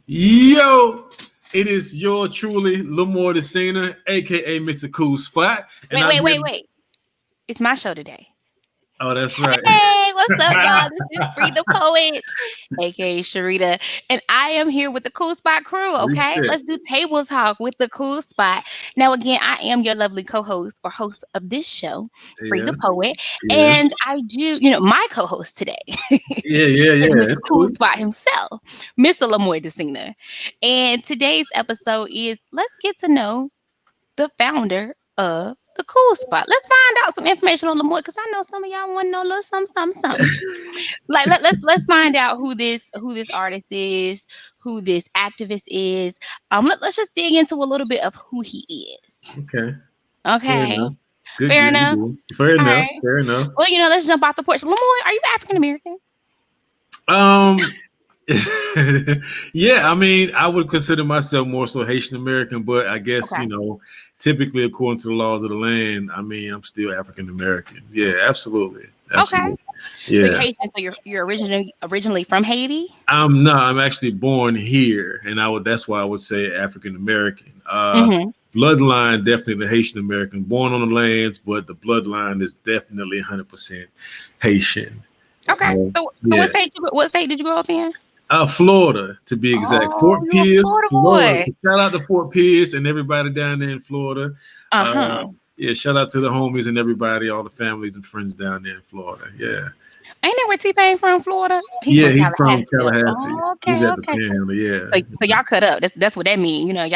Yo, it is your truly Lemoi Desina, aka Mr. Kool Spot. And Wait. It's my show today. Oh, that's right. Hey, what's up, y'all? This is Free the Poet, aka Sherita, and I am here with the Kool Spot crew. Okay, let's do table talk with the Kool Spot. Now, again, I am your lovely co-host or host of this show, Free the Poet, and I do, my co-host today. Mr. Kool Spot himself, Mr. Lemoi Desina, and today's episode is let's get to know the founder of the Kool Spot. Let's find out some information on Lemoi, because I know some of y'all want to know a little something. Like let's find out who this artist is, who this activist is. Let's just dig into a little bit of who he is. Okay. Fair enough. Well, let's jump off the porch. Lemoi, are you African American? Yeah, I mean, I would consider myself more so Haitian American, but I guess, typically according to the laws of the land, I mean, I'm still African American. Yeah, absolutely. Okay. Yeah. So you're Haitian, so you're originally from Haiti? No, I'm actually born here, and that's why I would say African American. Bloodline, definitely the Haitian American, born on the lands, but the bloodline is definitely 100% Haitian. Okay. So what state did you grow up in? Florida, to be exact. Fort Pierce, Florida. Shout out to Fort Pierce and everybody down there in Florida. Yeah, shout out to the homies and everybody, all the families and friends down there in Florida. Yeah. Ain't that where T-Pain from, Florida? He's from Tallahassee. He's at the Panhandle, yeah. So y'all cut up. That's what that means. Y'all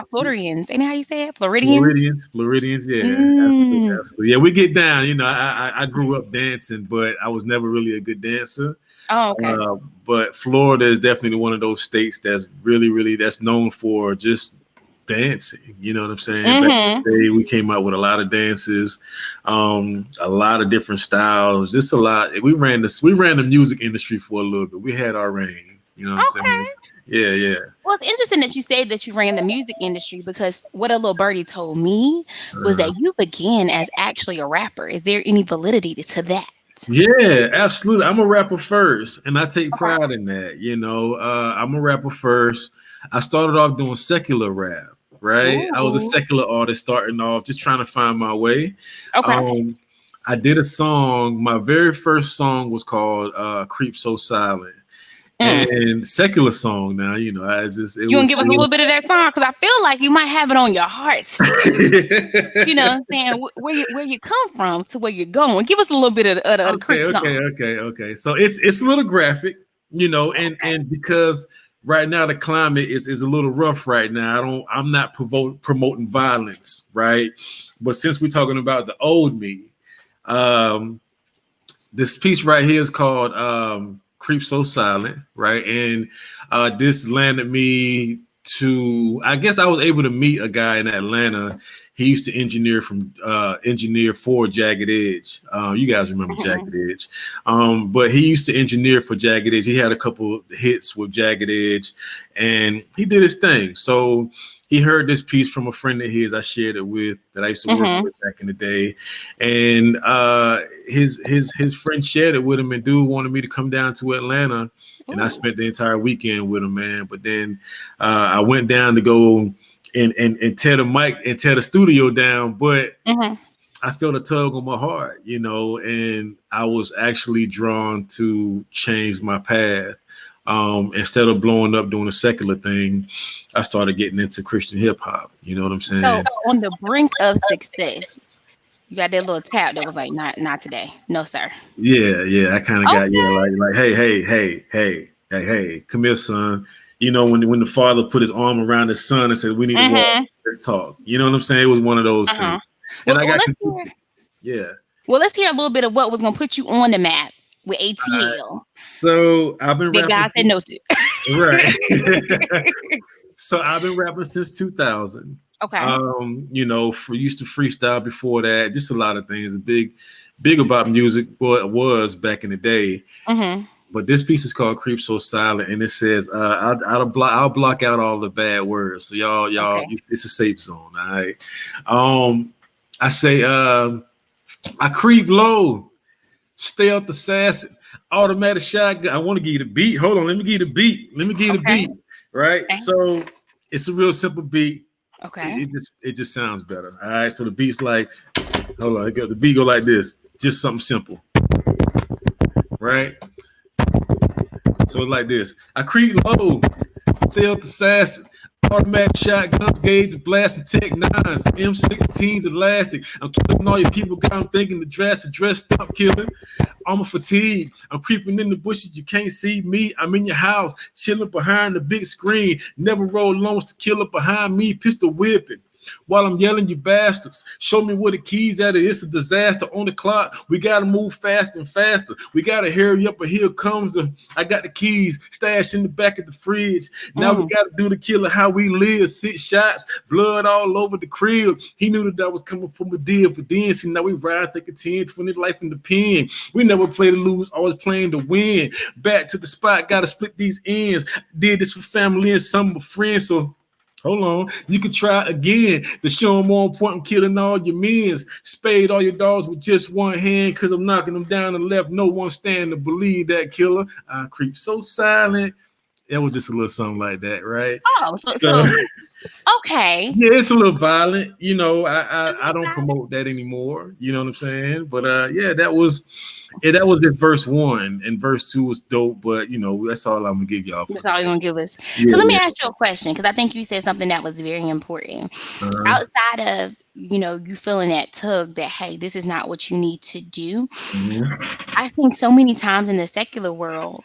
Floridians. Ain't that how you say it? Floridians, yeah. Absolutely. Yeah, we get down. I grew up dancing, but I was never really a good dancer. Oh, okay. But Florida is definitely one of those states that's really that's known for just dancing. You know what I'm saying? Back in the day, we came out with a lot of dances, a lot of different styles, just a lot. We ran the music industry for a little bit. We had our reign. You know what I'm saying? Yeah. Well, it's interesting that you say that you ran the music industry, because what a little birdie told me was that you began as actually a rapper. Is there any validity to that? Yeah, absolutely. I'm a rapper first, and I take pride in that. I'm a rapper first. I started off doing secular rap, right? Ooh. I was a secular artist starting off, just trying to find my way. Okay. I did a song. My very first song was called "Creep So Silent." And secular song now, you gonna give us a little bit of that song, because I feel like you might have it on your heart still. You know what I'm saying? Where you come from to where you're going. Give us a little bit of the creep song. Okay. So it's a little graphic, and because right now the climate is a little rough right now. I'm not promoting violence, right? But since we're talking about the old me, this piece right here is called Creep So Silent, right? And this landed me to, I guess I was able to meet a guy in Atlanta. He used to engineer for Jagged Edge. You guys remember Jagged Edge. But he used to engineer for Jagged Edge. He had a couple hits with Jagged Edge, and he did his thing. So he heard this piece from a friend of his I shared it with, that I used to work with back in the day. And his friend shared it with him, and dude wanted me to come down to Atlanta. And I spent the entire weekend with him, man. But then I went down to go and tear the mic and tear the studio down. But I felt a tug on my heart, and I was actually drawn to change my path. Instead of blowing up doing a secular thing, I started getting into Christian hip hop. You know what I'm saying? So on the brink of success, you got that little tap that was like, not today. No, sir. Yeah. I kind of got, like, hey, come here, son. When the father put his arm around his son and said, we need to walk, let's talk. You know what I'm saying? It was one of those things. And Well, let's hear a little bit of what was going to put you on the map with ATL. So I've been rapping. God said no to. Right. So I've been rapping since 2000. Okay. Used to freestyle before that. Just a lot of things. Big about music. Well, it was back in the day. But this piece is called "Creep So Silent," and it says, "I'll block out all the bad words. So y'all, it's a safe zone. All right." I say, I creep low. Stay up the sass, automatic shotgun. I want to give you the beat. Hold on, let me give you the beat. right? Okay. So it's a real simple beat. Okay. It just sounds better. All right. So the beat's like, hold on, the beat go like this. Just something simple, right? So it's like this. I creep low, stealth assassin, automatic shotguns, gauge, blasting tech nines, M16s elastic. I'm killing all your people. Got them thinking the dressed up killing. I'm a fatigue. I'm creeping in the bushes. You can't see me. I'm in your house, chilling behind the big screen. Never roll loans to killer behind me, pistol whipping. While I'm yelling, you bastards, show me where the keys at. It's a disaster on the clock. We gotta move faster and faster. We gotta hurry up, but here comes I got the keys stashed in the back of the fridge. Now we gotta do the killer how we live. 6 shots, blood all over the crib. He knew that was coming from a deal for dancing. Now we ride thinking 10, 20 life in the pen. We never play to lose, always playing to win. Back to the spot, gotta split these ends. Did this for family and some of friends, so hold on, you can try again to show them more important. Killing all your men, spade all your dogs with just one hand, cause I'm knocking them down and left. No one standing to believe that killer. I creep so silent. It was just a little something like that, right? Oh, so okay. Yeah, it's a little violent. You know, I don't promote that anymore. You know what I'm saying? But yeah, that was in verse 1, and verse 2 was dope. But you know, that's all I'm gonna give y'all. That's all you're gonna give us. Yeah, so let me ask you a question, because I think you said something that was very important. Outside of you feeling that tug that, hey, this is not what you need to do. I think so many times in the secular world,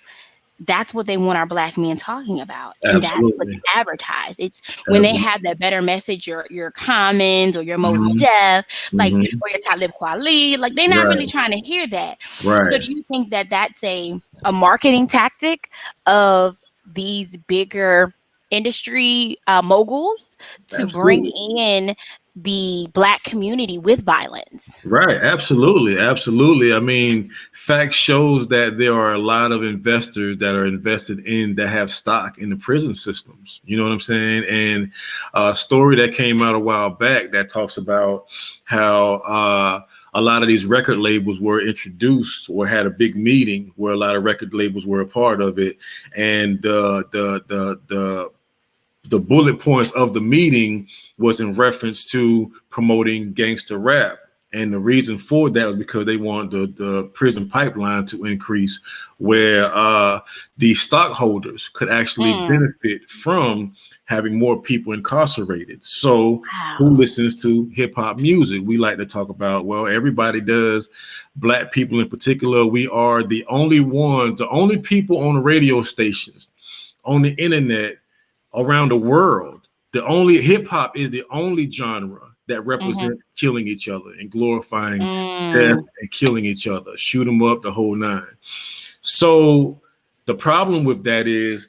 that's what they want our Black men talking about, and that's what's advertised. It's when they have that better message, your Commons or your Most Def, like or your Talib Kweli, like they're not really trying to hear that. So do you think that that's a marketing tactic of these bigger industry moguls to bring in the Black community with violence? Right. Absolutely. I mean, fact shows that there are a lot of investors that are invested in that have stock in the prison systems. You know what I'm saying? And a story that came out a while back that talks about how a lot of these record labels were introduced or had a big meeting where a lot of record labels were a part of it. And the bullet points of the meeting was in reference to promoting gangster rap. And the reason for that was because they wanted the prison pipeline to increase, where the stockholders could actually benefit from having more people incarcerated. So who listens to hip hop music? We like to talk about, well, everybody does. Black people in particular, we are the only ones, the only people on the radio stations, on the internet, around the world. The only hip hop is the only genre that represents killing each other and glorifying death and killing each other, shoot them up, the whole nine. So the problem with that is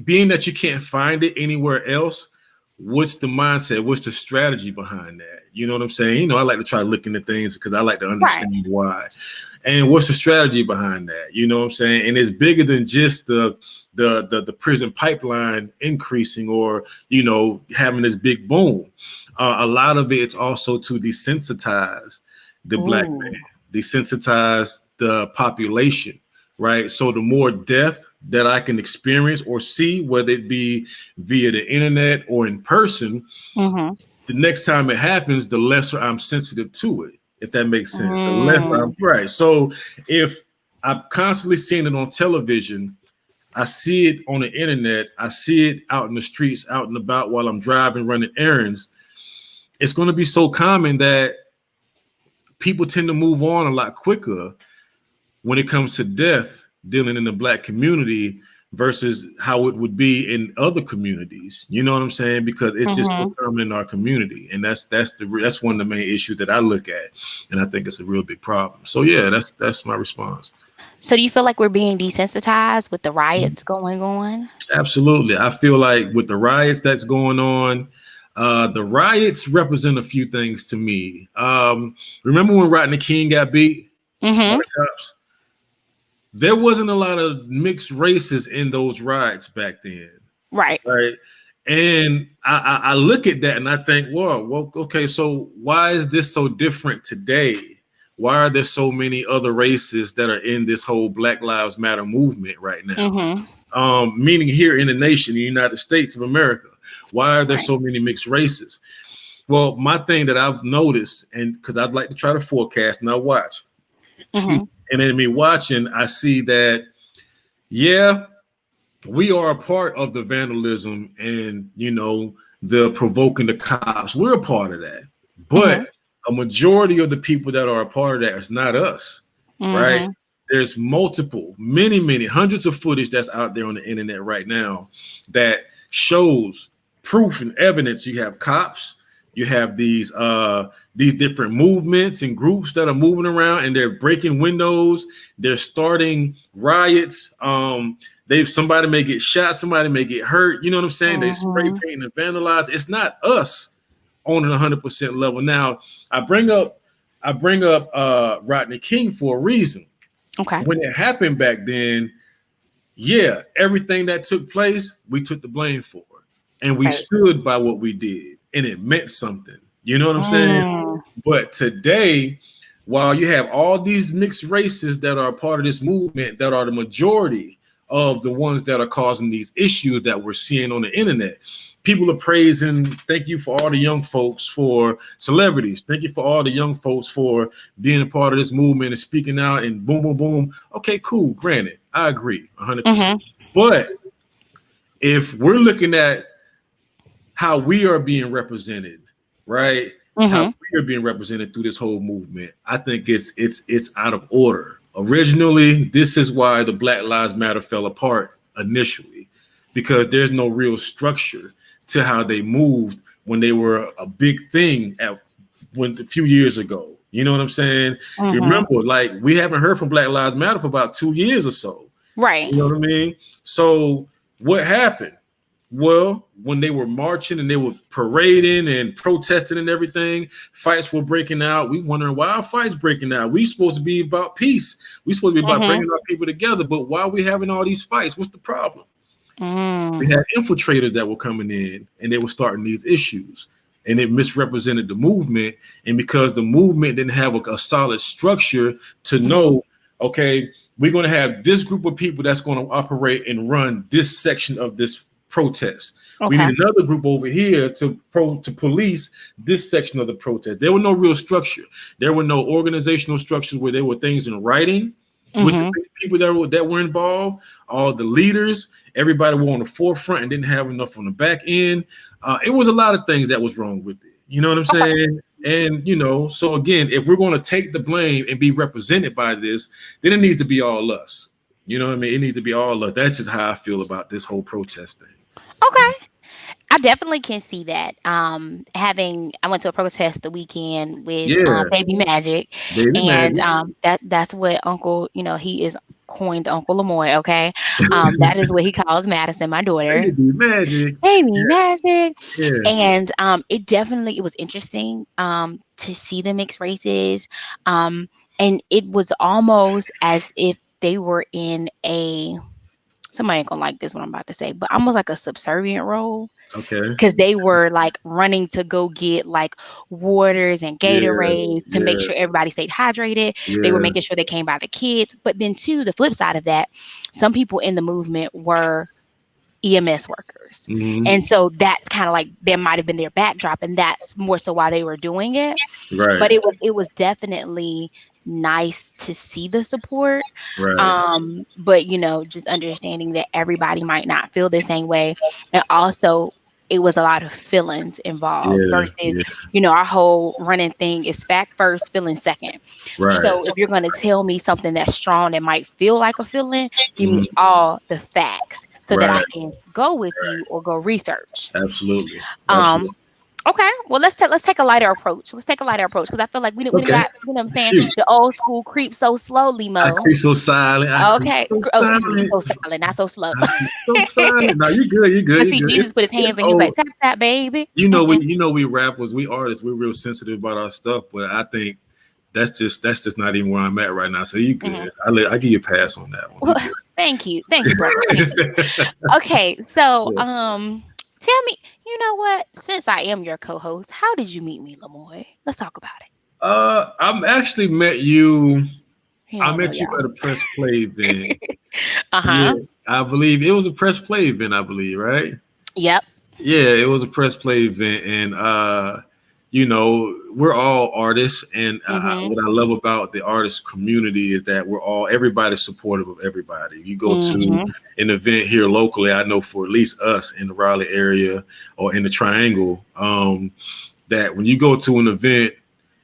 being that you can't find it anywhere else. What's the mindset? What's the strategy behind that? You know what I'm saying? You know, I like to try looking at things because I like to understand why. And what's the strategy behind that? You know what I'm saying? And it's bigger than just the prison pipeline increasing or, you know, having this big boom. A lot of it's also to desensitize the Black man, desensitize the population, right? So the more death that I can experience or see, whether it be via the internet or in person, the next time it happens, the lesser I'm sensitive to it. If that makes sense. The less I'm right. So if I'm constantly seeing it on television, I see it on the internet, I see it out in the streets, out and about while I'm driving, running errands, it's going to be so common that people tend to move on a lot quicker when it comes to death dealing in the Black community versus how it would be in other communities. You know what I'm saying? Because it's just so common in our community, and that's one of the main issues that I look at, and I think it's a real big problem. So yeah, that's my response. So do you feel like we're being desensitized with the riots going on? Absolutely. I feel like with the riots that's going on, the riots represent a few things to me. Remember when Rodney King got beat by the cops? There wasn't a lot of mixed races in those riots back then. Right. And I look at that and I think, well, okay, so why is this so different today? Why are there so many other races that are in this whole Black Lives Matter movement right now? meaning here in the nation, the United States of America. Why are there Right. so many mixed races? Well, my thing that I've noticed, and because I'd like to try to forecast and I watch, Mm-hmm. and in me watching, I see that, yeah, we are a part of the vandalism and, the provoking the cops. We're a part of that. Mm-hmm. But a majority of the people that are a part of that is not us, right? Mm-hmm. There's multiple, many, many hundreds of footage that's out there on the internet right now that shows proof and evidence. You have cops, you have these different movements and groups that are moving around and they're breaking windows, they're starting riots. Somebody may get shot, somebody may get hurt. You know what I'm saying? They spray Mm-hmm. paint and vandalize. It's not us on an 100% level. Now, I bring up Rodney King for a reason. Okay. When it happened back then, yeah, everything that took place, we took the blame for it. And we Right. stood by what we did. And it meant something. You know what I'm saying? Mm. But today, while you have all these mixed races that are a part of this movement, that are the majority of the ones that are causing these issues that we're seeing on the internet, people are praising, thank you for all the young folks, for celebrities. Thank you for all the young folks for being a part of this movement and speaking out and boom, boom, boom. Okay, cool. Granted, I agree 100%. Mm-hmm. But if we're looking at how we are being represented, right? How Mm-hmm. we are being represented through this whole movement, I think it's out of order. Originally, this is why the Black Lives Matter fell apart initially, because there's no real structure to how they moved when they were a big thing a few years ago. You know what I'm saying? Mm-hmm. Remember, like, we haven't heard from Black Lives Matter for about 2 years or so. Right. You know what I mean? So what happened? Well, when they were marching and they were parading and protesting and everything, fights were breaking out. We wondering why are fights breaking out? We supposed to be about peace. We supposed to be about bringing our people together. But why are we having all these fights? What's the problem? We had infiltrators that were coming in and they were starting these issues. And it misrepresented the movement. And because the movement didn't have a solid structure to know, okay, we're going to have this group of people that's going to operate and run this section of this protest. Okay. We need another group over here to police this section of the protest. There were no real structure. There were no organizational structures where there were things in writing with the people that were involved. All the leaders, everybody were on the forefront and didn't have enough on the back end. It was a lot of things that was wrong with it. You know what I'm saying? And, so again, if we're going to take the blame and be represented by this, then it needs to be all us. You know what I mean? It needs to be all us. That's just how I feel about this whole protest thing. Okay. I definitely can see that. I went to a protest the weekend with Baby Magic, and that's what Uncle, he is coined Uncle Lemoi. Okay, that is what he calls Madison, my daughter. Baby Magic. Baby Magic. Yeah. And it was interesting to see the mixed races, and it was almost as if they were in somebody ain't gonna like this what I'm about to say, but almost like a subservient role. Okay. Because they were like running to go get like waters and Gatorades to make sure everybody stayed hydrated. They were making sure they came by the kids. But then too, the flip side of that, some people in the movement were EMS workers. And so that's kind of like, there might have been their backdrop, and that's more so why they were doing it. Right. But it was definitely nice to see the support. Right. But just understanding that everybody might not feel the same way. And also it was a lot of feelings involved versus, our whole running thing is fact first, feeling second. Right. So if you're going to tell me something that's strong that might feel like a feeling, give me all the facts so that I can go with you or go research. Absolutely. Okay, well let's take a lighter approach. Let's take a lighter approach because I feel like we got, you know what I'm saying, the old school creep so slowly, Mo. I creep so silent. Okay, so silent, not so slow. So silent. No, you good. You good. I see Jesus put his hands and he was like, "Tap that, baby." We rappers, we artists, we're real sensitive about our stuff, but I think that's just not even where I'm at right now. So you good. I give you a pass on that one. Well, thank you, brother. Okay, so tell me, you know what? Since I am your co-host, how did you meet me, Lemoi? Let's talk about it. I've actually met you. I met you at a press play event. I believe it was a press play event, I believe, right? Yep. Yeah, it was a press play event, and we're all artists, and Mm-hmm. what I love about the artist community is that everybody's supportive of everybody. You go to Mm-hmm. an event here locally, I know for at least us in the Raleigh area or in the Triangle, that when you go to an event,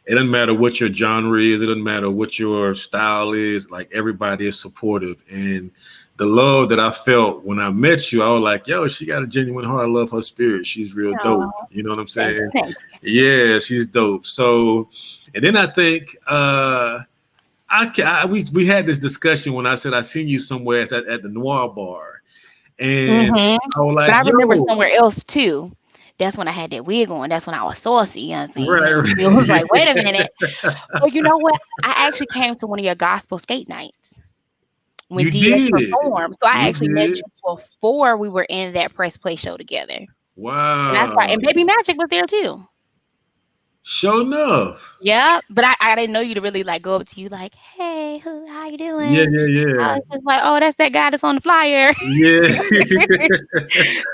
it doesn't matter what your genre is, it doesn't matter what your style is, like everybody is supportive. And the love that I felt when I met you, I was like, yo, she got a genuine heart. I love her spirit. She's real dope. Oh, You know what I'm thank saying? you. Yeah, she's dope. So, and then I think we had this discussion when I said I seen you somewhere at the Noir Bar, and Mm-hmm. I was But like, I remember yo, somewhere else too. That's when I had that wig on. That's when I was saucy, you know what I'm saying? right, right. It was like, wait a minute. But you know what? I actually came to one of your gospel skate nights when You DS did, performed. So I you actually met did. you before we were in that press play show together. And that's right. Wow, And Baby Magic was there too. sure enough. Yeah. But I didn't know you to really like go up to you like, hey, how you Yeah, doing? yeah, I yeah, was just like, oh, that's that guy that's on the flyer. yeah,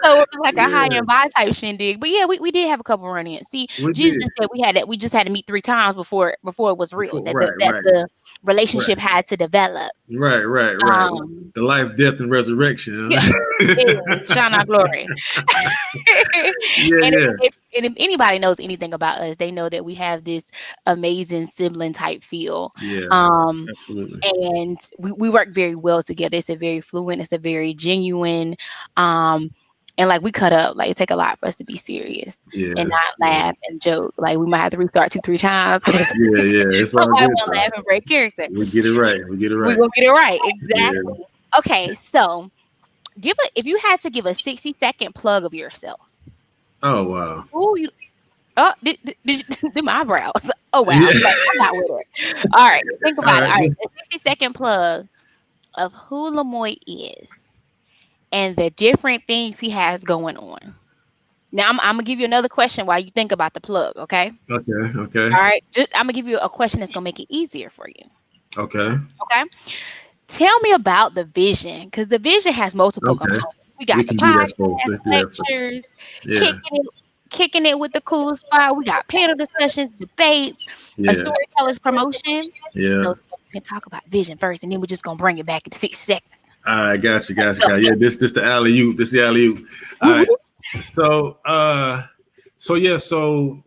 So it was like a high yeah. and by type shindig. But yeah, we did have a couple run-ins. See, We Jesus did. just said we just had to meet 3 times before it was real. That Right, right, the right, relationship had to develop. right, right, right. Um The life, death, and resurrection. yeah, Huh? yeah, shine our glory. Yeah, And yeah, if anybody knows anything about us, they know that we have this amazing sibling type feel. yeah. Um Absolutely. and we work very well together. It's a very fluent, it's a very genuine, um, and like we cut up. Like it take a lot for us to be serious and Yeah, not yeah, laugh and joke. Like we might have to restart 2, 3 times. yeah, yeah. It's all Somebody good want to though. laugh and break character. We get it right. We get it We right. gonna get it right. Yeah. Exactly. Okay, so if you had to give a 60-second plug of yourself, Oh wow. who you did my eyebrows. Oh wow. Yeah. Like I'm not with it. All right, think All about it. right. All right, a 60-second plug of who Lemoi is and the different things he has going on. Now I'm gonna give you another question while you think about the plug, okay? Okay. Okay. All right. I'm gonna give you a question that's gonna make it easier for you. Okay. Okay. Tell me about the vision, because the vision has multiple Okay. components. We We got the can do that, folks. podcast, Let's do that. lectures, Yeah. kicking it, kicking it with the cool spot. We got panel discussions, debates, a Yeah. storyteller's promotion. Yeah. So we can talk about vision first, and then we're just gonna bring it back in 60 seconds. All right. Gotcha. Gotcha. So, Gotcha. Yeah. This the alley oop. This the alley oop. All woo-hoo. right. So yeah. So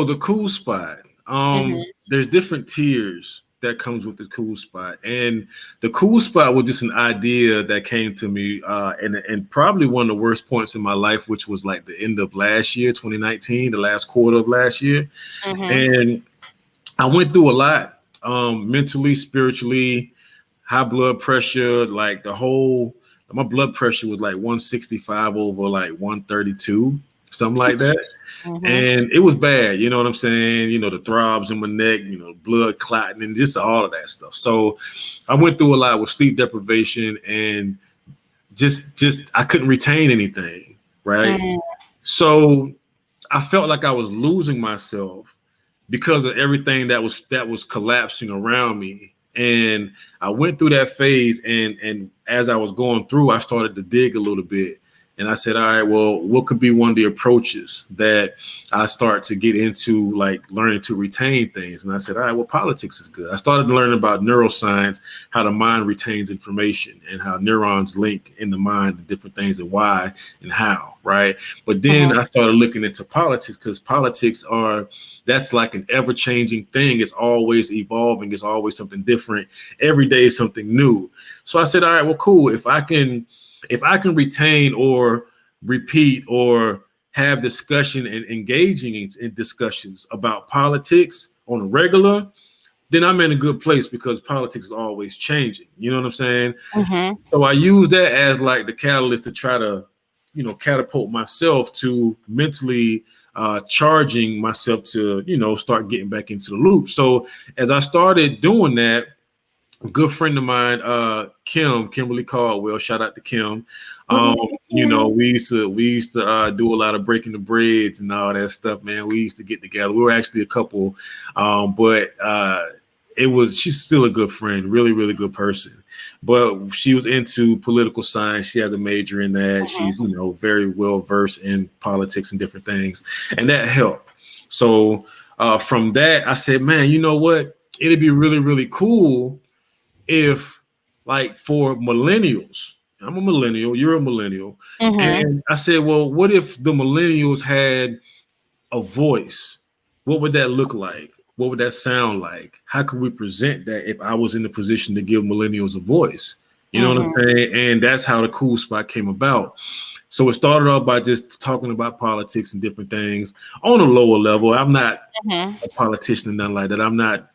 the Kool Spot. Mhm, There's different tiers that comes with the Kool Spot, and the Kool Spot was just an idea that came to me, and probably one of the worst points in my life, which was like the end of last year, 2019, the last quarter of last year, mhm, and I went through a lot, mentally, spiritually, high blood pressure, like my blood pressure was like 165 over like 132, something like that. mhm, And it was bad, you know what I'm saying? You know, the throbs in my neck, you know, blood clotting and just all of that stuff. So I went through a lot with sleep deprivation and just I couldn't retain anything, right? mhm, So I felt like I was losing myself because of everything that was collapsing around me. And I went through that phase, and as I was going through, I started to dig a little bit. And I said, all right, well, what could be one of the approaches that I start to get into, like learning to retain things? And I said, all right, well, politics is good. I started learning about neuroscience, how the mind retains information and how neurons link in the mind and different things and why and how, right? But then mhm, I started looking into politics because that's like an ever-changing thing. It's always evolving. It's always something different. Every day is something new. So I said, all right, well, cool. If I can retain or repeat or have discussion and engaging in discussions about politics on a regular, then I'm in a good place because politics is always changing. You know what I'm saying? mhm. So I use that as like the catalyst to try to, catapult myself to mentally charging myself to, start getting back into the loop. So as I started doing that, a good friend of mine, Kimberly Caldwell, shout out to Kim. We used to do a lot of breaking the breads and all that stuff, man. We used to get together. We were actually a couple, but she's still a good friend, really, really good person. But she was into political science. She has a major in that. She's, very well versed in politics and different things. And that helped. So from that, I said, man, you know what? It'd be really, really cool if, like, for millennials, I'm a millennial, you're a millennial. And I said, well, what if the millennials had a voice? What would that look like? What would that sound like? How could we present that if I was in the position to give millennials a voice? You know what I'm saying? And that's how the Kool Spot came about. So it started off by just talking about politics and different things on a lower level. I'm not a politician and nothing like that. I'm not,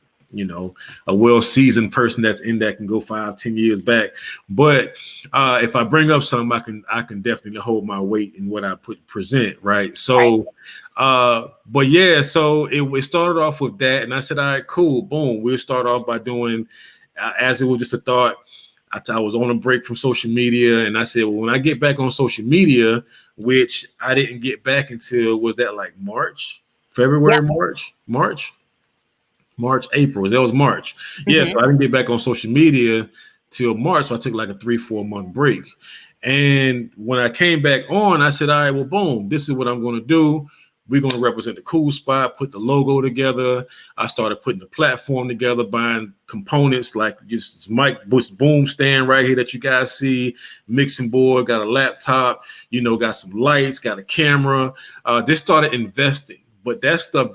a well-seasoned person that's in that can go 5-10 years back. But if I bring up something, I can definitely hold my weight in what I present, right? So, but yeah, so it started off with that, and I said, all right, cool, boom. We'll start off by doing, as it was just a thought. I was on a break from social media, and I said, well, when I get back on social media, which I didn't get back until, was that like February, March, April. That was March. Yeah, so I didn't get back on social media till March. So I took like a 3-4 month break. And when I came back on, I said, all right, well, boom, this is what I'm going to do. We're going to represent the Kool Spot, put the logo together. I started putting the platform together, buying components like just mic boom stand right here that you guys see, mixing board, got a laptop, got some lights, got a camera. Just started investing. But that stuff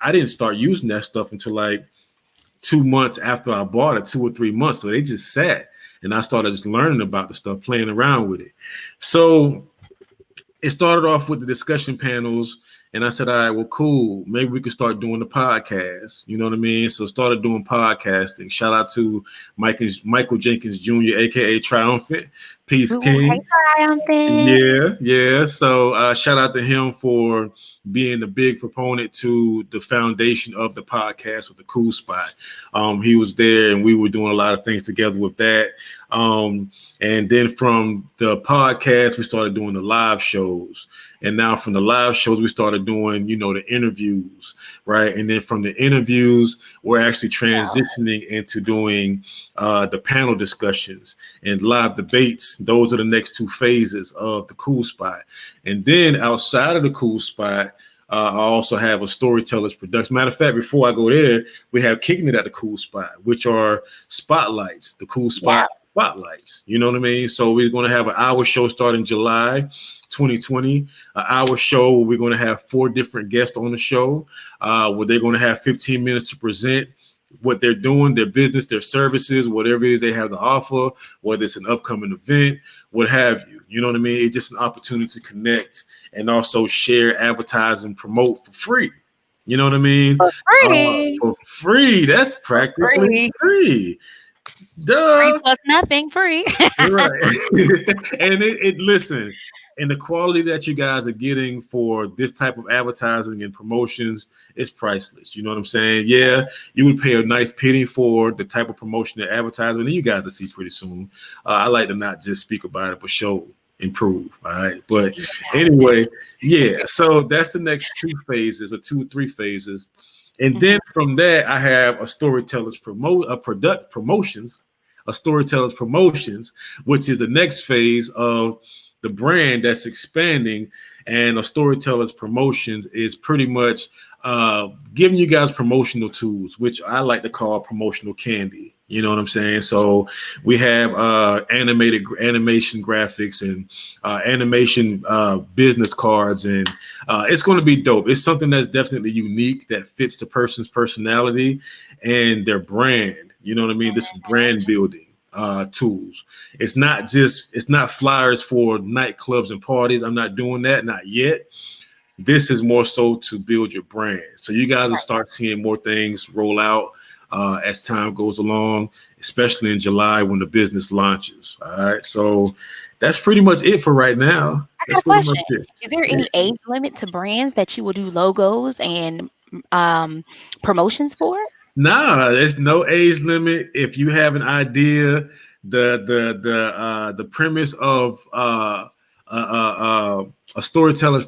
I didn't start using that stuff until like 2 months after I bought it, 2 or 3 months. So they just sat, and I started just learning about the stuff, playing around with it. So it started off with the discussion panels, and I said, all right, well, cool. Maybe we could start doing the podcast. You know what I mean? So started doing podcasting. Shout out to Michael Jenkins Jr., a.k.a. Triumphant. Peace, King. Yeah. So shout out to him for being a big proponent to the foundation of the podcast with the Kool Spot. He was there, and we were doing a lot of things together with that. And then from the podcast, we started doing the live shows. And now from the live shows, we started doing, the interviews, right? And then from the interviews, we're actually transitioning into doing the panel discussions and live debates. Those are the next 2 phases of the Kool Spot. And then outside of the Kool Spot, I also have a storyteller's production. Matter of fact, before I go there, we have Kicking It at the Kool Spot, which are spotlights, the Kool Spot spotlights. You know what I mean? So we're going to have an hour show starting July 2020, an hour show where we're going to have 4 different guests on the show, where they're going to have 15 minutes to present what they're doing, their business, their services, whatever it is they have to offer, whether it's an upcoming event, what have you. You know what I mean? It's just an opportunity to connect and also share, advertise, and promote for free. You know what I mean? For free. For free. That's practically free. Duh. Free plus nothing, free. Right. And listen, and the quality that you guys are getting for this type of advertising and promotions is priceless. You know what I'm saying? Yeah, you would pay a nice penny for the type of promotion and advertisement, and you guys will see pretty soon. I like to not just speak about it, but show, improve. All right. But anyway, yeah. So that's the next 2 phases, or 2 or 3 phases. And then from there, I have a storyteller's promotions, which is the next phase of the brand that's expanding. And a storyteller's promotions is pretty much giving you guys promotional tools, which I like to call promotional candy. You know what I'm saying? So we have animation graphics and animation business cards, and it's going to be dope. It's something that's definitely unique, that fits the person's personality and their brand. You know what I mean? This is brand building tools. It's not flyers for nightclubs and parties. I'm not doing that, not yet. This is more so to build your brand. So you guys will start seeing more things roll out as time goes along, especially in July when the business launches. All right. So that's pretty much it for right now. I got a question. Is there any age limit to brands that you will do logos and promotions for? Nah, there's no age limit. If you have an idea, the premise of a storyteller's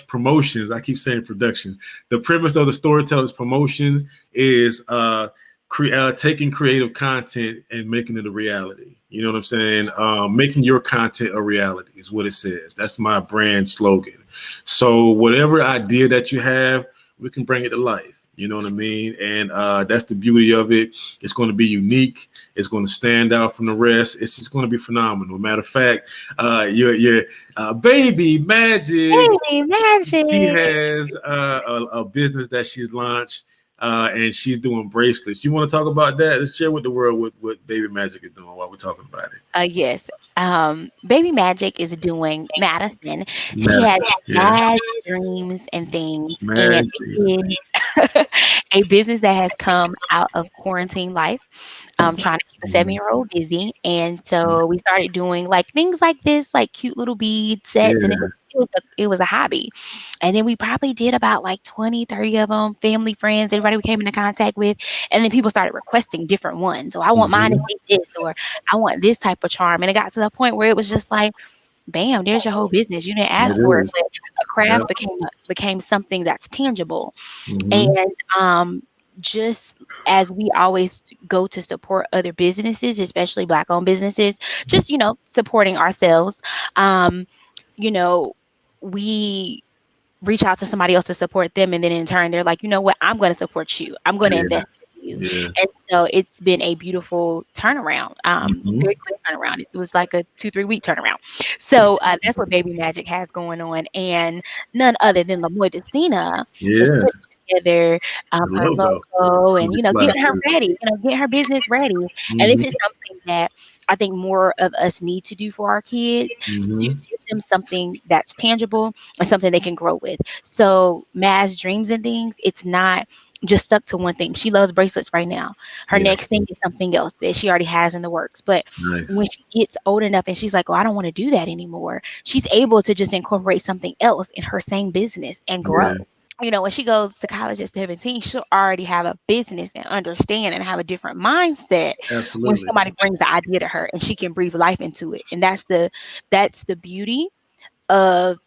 promotions. I keep saying production. The premise of the storyteller's promotions is taking creative content and making it a reality. You know what I'm saying? Making your content a reality is what it says. That's my brand slogan. So whatever idea that you have, we can bring it to life. You know what I mean? And that's the beauty of it. It's going to be unique. It's going to stand out from the rest. It's just going to be phenomenal. Matter of fact, your baby Magic, Baby Magic. she has a business that she's launched, and she's doing bracelets. You want to talk about that? Let's share with the world what Baby Magic is doing while we're talking about it. Yes. Baby Magic is doing Madison. She has Magic, yeah. mad dreams and things, and Magic. it is a business that has come out of quarantine life. Trying to keep a 7-year-old busy, and so we started doing like things like this, like cute little bead sets, and Yeah. it was a hobby. And then we probably did about like 20, 30 of them, family, friends, everybody we came into contact with, and then people started requesting different ones. So I want mine to say this, or I want this type of charm, and it got to the point where it was just like, bam, there's your whole business. You didn't ask It for it, is. but a craft Yep. became something that's tangible. Mhm. And just as we always go to support other businesses, especially Black-owned businesses, just supporting ourselves, um, you know, we reach out to somebody else to support them, and then in turn they're like, you know what, I'm going to support you, I'm going to Yeah. invest in you. Yeah. And so it's been a beautiful turnaround, Mhm. very quick turnaround. It was like a 2-3 week turnaround. So that's what Baby Magic has going on, and none other than Lemoi Desina is Yeah. putting together The her logo. logo, It's and gonna be fly getting her too. ready, getting her business ready. And this Mhm. is something that I think more of us need to do for our kids, to Mhm. give them something that's tangible and something they can grow with. So Maz dreams and things, it's not just stuck to one thing. She loves bracelets right now. Her Yeah. next thing is something else that she already has in the works. But Nice. when she gets old enough and she's like, oh, I don't want to do that anymore, she's able to just incorporate something else in her same business and Yeah. grow. When she goes to college at 17, she'll already have a business and understand and have a different mindset when Absolutely. somebody brings the idea to her, and she can breathe life into it. And that's the beauty of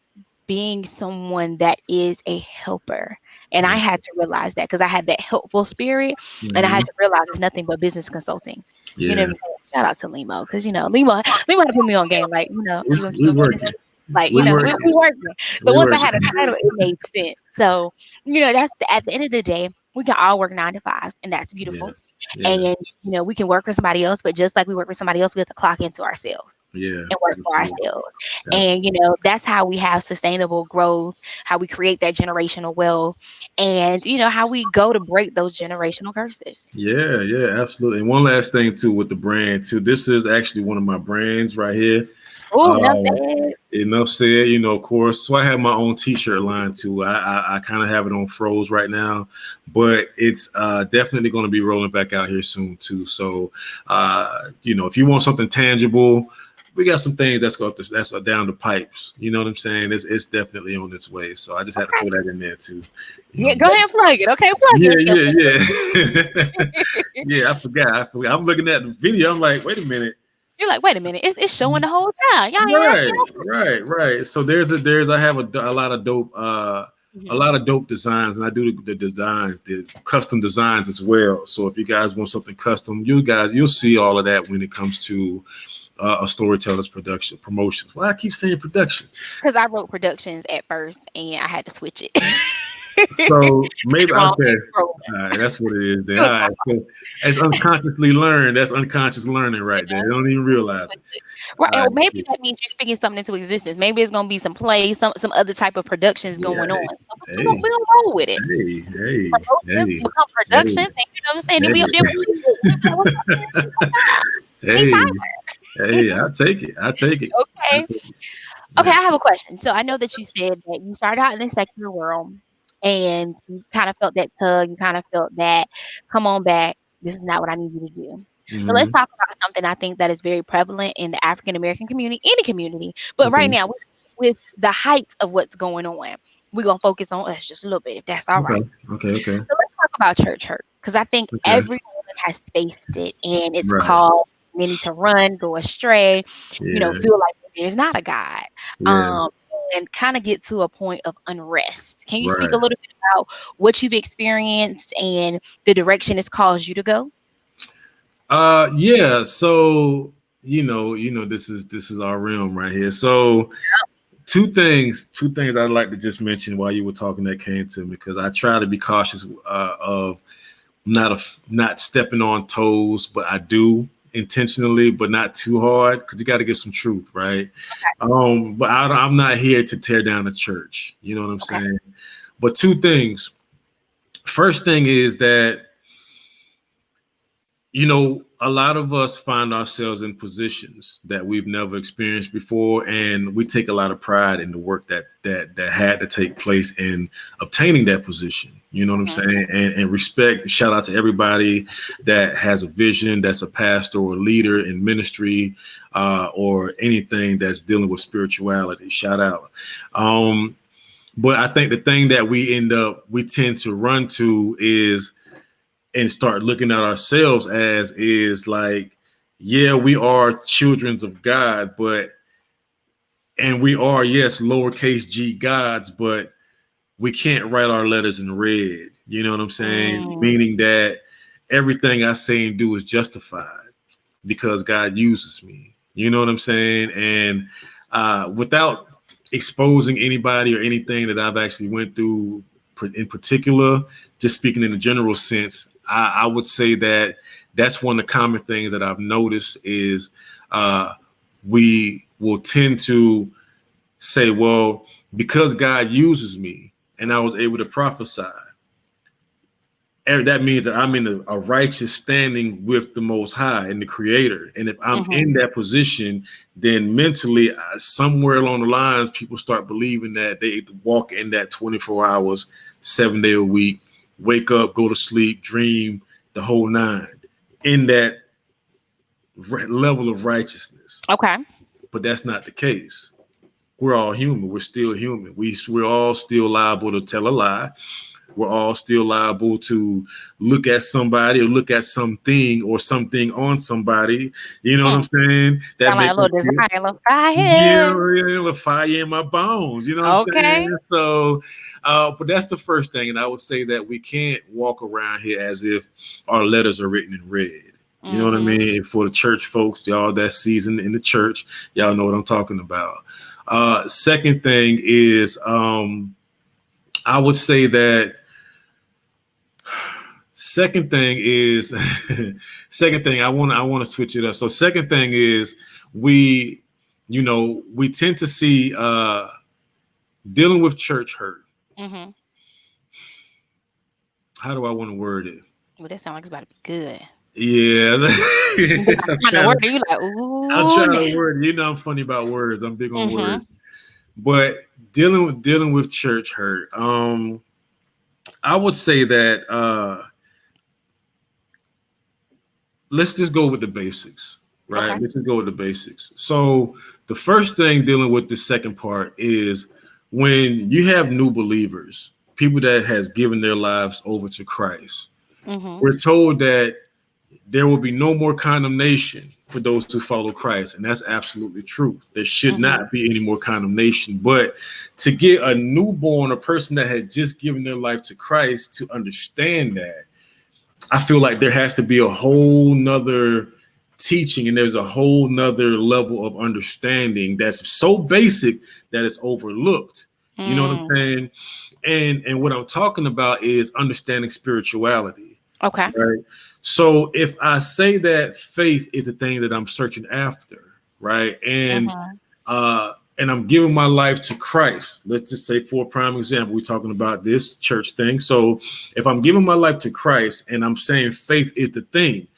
being someone that is a helper. And I Yeah. had to realize that, because I had that helpful spirit, and I had Mhm. to realize it's nothing but business consulting. You know what Yeah. I mean? Shout out to Limo, because Limo had to put me on game. Like, you gonna keep We your business. working. Like, We we working. working. So We once I working. had a title, it made sense. So, at the end of the day, we can all work 9 to 5s, and that's Yeah. beautiful. Yeah. And we can work for somebody else, but just like we work for somebody else, we have to clock into ourselves Yeah. and work for Absolutely. ourselves. And Absolutely. that's how we have sustainable growth, how we create that generational wealth, and how we go to break those generational curses. Yeah, yeah, absolutely. And one last thing too with the brand too. This is actually one of my brands right here. Oh, enough Um, said. enough said. Of course. So I have my own T-shirt line too. I kind of have it on froze right now, but it's definitely going to be rolling back out here soon too. So if you want something tangible, we got some things that's down the pipes. You know what I'm saying? It's definitely on its way. So I just had to Okay. throw that in there too. Yeah, go ahead and plug it. Okay, plug Yeah, yourself. yeah, yeah. Yeah, I forgot. I'm looking at the video. I'm like, wait a minute. You're like, wait a minute, it's showing the whole time. Y'all ain't Right, asking. right. So I have a lot of dope a Mhm. lot of dope designs, and I do the designs, the custom designs as well. So if you guys want something custom, you'll see all of that when it comes to a storyteller's production promotions. Well, I keep saying production. Because I wrote productions at first, and I had to switch it. So maybe Wrong okay. thing wrote. That's what it is. Then. It All was right. So it's unconsciously learned. That's unconscious learning right there. They don't even realize it. right. All Or right. maybe that means you're speaking something into existence. Maybe it's gonna be some plays, some other type of productions Yeah. going on. So we're gonna, Hey. we gonna roll with it. Hey. Hey. Promotions Hey. become Hey. productions, and you know what I'm saying. Then we up Hey. there. We like, what's up, man? Hey. Anytime. Hey. I'll take it. I'll take it. I'll Okay. take it. Okay, Yeah. I have a question. So I know that you said that you started out in the secular world, and you kind of felt that tug, you kind of felt that, come on back, this is not what I need you to do. So let's Mm-hmm. talk about something I think that is very prevalent in the African American community, any community. But right Okay. now, with the height of what's going on, we're gonna focus on us just a little bit, if that's all right. Okay. Okay. Okay. So let's talk about church hurt, because I think Okay. everyone has faced it, and it's Right. called many to run, go astray, Yeah. feel like there's not a God. Yeah. Um, and kind of get to a point of unrest. Can you speak a Right. little bit about what you've experienced and the direction it's caused you to go? Yeah. So this is our realm right here. So two things I'd like to just mention while you were talking that came to me, because I try to be cautious of not stepping on toes, but I do intentionally, but not too hard, because you got to get some truth, right? But I'm not here to tear down the church. You know what I'm Okay. saying? But two things. First thing is that, a lot of us find ourselves in positions that we've never experienced before, and we take a lot of pride in the work that had to take place in obtaining that position. You know what I'm Mhm. saying? And respect, shout out to everybody that has a vision, that's a pastor or a leader in ministry, or anything that's dealing with spirituality. Shout out. But I think the thing that we tend to run to is, and start looking at ourselves as, is like, yeah, we are children of God, and we are, yes, lowercase g gods, but we can't write our letters in red. You know what I'm saying? Mm. Meaning that everything I say and do is justified because God uses me. You know what I'm saying? And without exposing anybody or anything that I've actually went through in particular, just speaking in a general sense, I would say that that's one of the common things that I've noticed is we will tend to say, well, because God uses me and I was able to prophesy, that means that I'm in a righteous standing with the Most High and the Creator. And if I'm Mhm. in that position, then mentally, somewhere along the lines, people start believing that they walk in that 24 hours, 7 day a week, wake up, go to sleep, dream, the whole nine, in that level of righteousness. Okay. But that's not the case. We're all human. We're still human. We're all still liable to tell a lie. We're all still liable to look at somebody or look at something or something on somebody. You know what I'm Mm. saying? That Sound like make a us little feel, desire, a little fire. yeah, the fire in my bones. You know what I'm Okay. saying? So, but that's the first thing. And I would say that we can't walk around here as if our letters are written in red. You know what I Mhm. mean? For the church folks, y'all that's seasoned in the church, y'all know what I'm talking about. Second thing is, I would say that second thing is second thing, I want to switch it up. So second thing is, we we tend to see dealing with church hurt. Mhm. How do I want to word it? Well, that sounds like it's about to be good. Yeah. But I'm kind of trying word to you like, I'm ooh, trying now. to word it. I'm funny about words. I'm big on Mhm. words. But dealing with church hurt. I would say that let's just go with the basics, right? Okay. Let's just go with the basics. So the first thing dealing with the second part is when you have new believers, people that has given their lives over to Christ. Mhm. We're told that there will be no more condemnation for those who follow Christ. And that's absolutely true. There should Mhm. not be any more condemnation. But to get a newborn, a person that had just given their life to Christ, to understand that, I feel like there has to be a whole nother teaching, and there's a whole nother level of understanding that's so basic that it's overlooked. You know what I'm Mm. saying? And what I'm talking about is understanding spirituality, Okay. right? So if I say that faith is the thing that I'm searching after, right? Mhm. And I'm giving my life to Christ. Let's just say, for a prime example, we're talking about this church thing. So if I'm giving my life to Christ and I'm saying faith is the thing,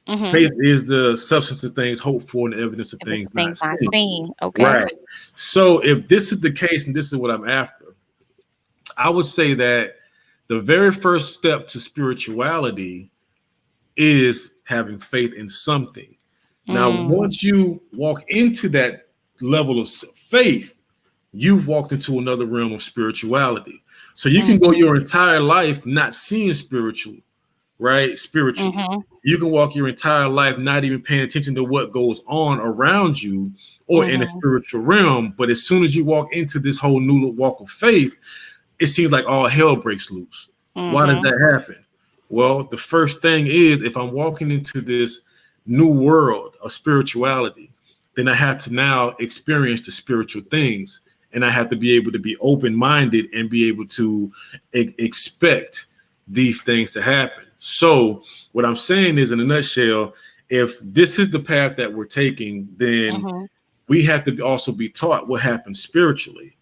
Mhm. faith is the substance of things hoped for and the evidence of If it's things things not not seen. seen, okay. Right. So if this is the case and this is what I'm after, I would say that the very first step to spirituality is having faith in something. Now, Mm. once you walk into that level of faith, you've walked into another realm of spirituality. So you can go Mhm. your entire life not seeing spiritual, right? Spiritually. Mm-hmm. You can walk your entire life not even paying attention to what goes on around you or in the Mm-hmm. spiritual realm. But as soon as you walk into this whole new walk of faith, it seems like all hell breaks loose. Why does Mm-hmm. that happen? Well, the first thing is if I'm walking into this new world of spirituality, then I have to now experience the spiritual things. And I have to be able to be open-minded and be able to expect these things to happen. So what I'm saying is, in a nutshell, if this is the path that we're taking, then Mm-hmm. we have to also be taught what happens spiritually,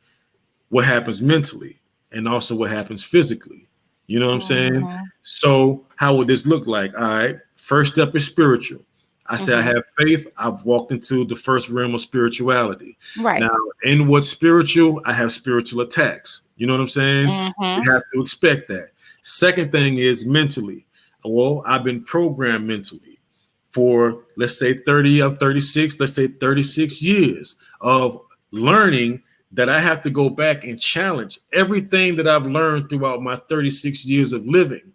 what happens mentally, and also what happens physically. You know what I'm saying? Mm-hmm. So how would this look like? All right. First step is spiritual. I say I Mm-hmm. have faith. I've walked into the first realm of spirituality. Right. Now, in what's spiritual, I have spiritual attacks. You know what I'm saying? Mm-hmm. We have to expect that. Second thing is mentally. Well, I've been programmed mentally for, let's say, 30 of 36, let's say 36 years of learning that I have to go back and challenge everything that I've learned throughout my 36 years of living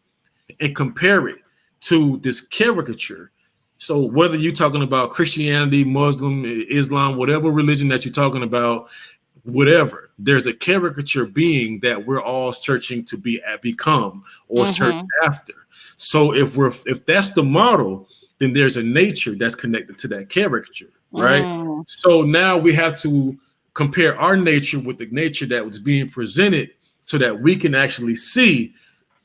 and compare it to this caricature. So whether you're talking about Christianity, Muslim, Islam, whatever religion that you're talking about, whatever, there's a caricature being that we're all searching to become or search Mm-hmm. after. So if that's the model, then there's a nature that's connected to that caricature, right? Mm. So now we have to compare our nature with the nature that was being presented so that we can actually see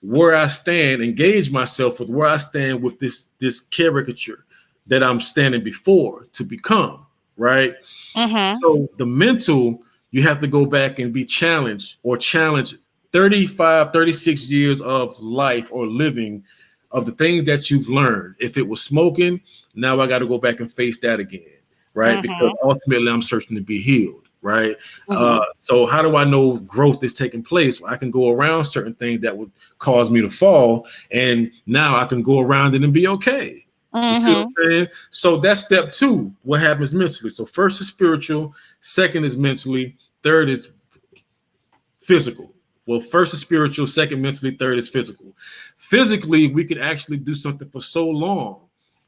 where I stand, engage myself with where I stand with this caricature that I'm standing before to become, right? Mm-hmm. So the mental, you have to go back and be challenged or challenge 35, 36 years of life or living of the things that you've learned. If it was smoking, now I got to go back and face that again, right? Because Mm-hmm. ultimately I'm searching to be healed, right? Mm-hmm. So how do I know growth is taking place? Well, I can go around certain things that would cause me to fall, and now I can go around it and be okay. You see what Mm-hmm. I'm saying? So that's step two, what happens mentally. So first is spiritual, second is mentally, third is physical. Well, first is spiritual, second mentally, third is physical. Physically, we can actually do something for so long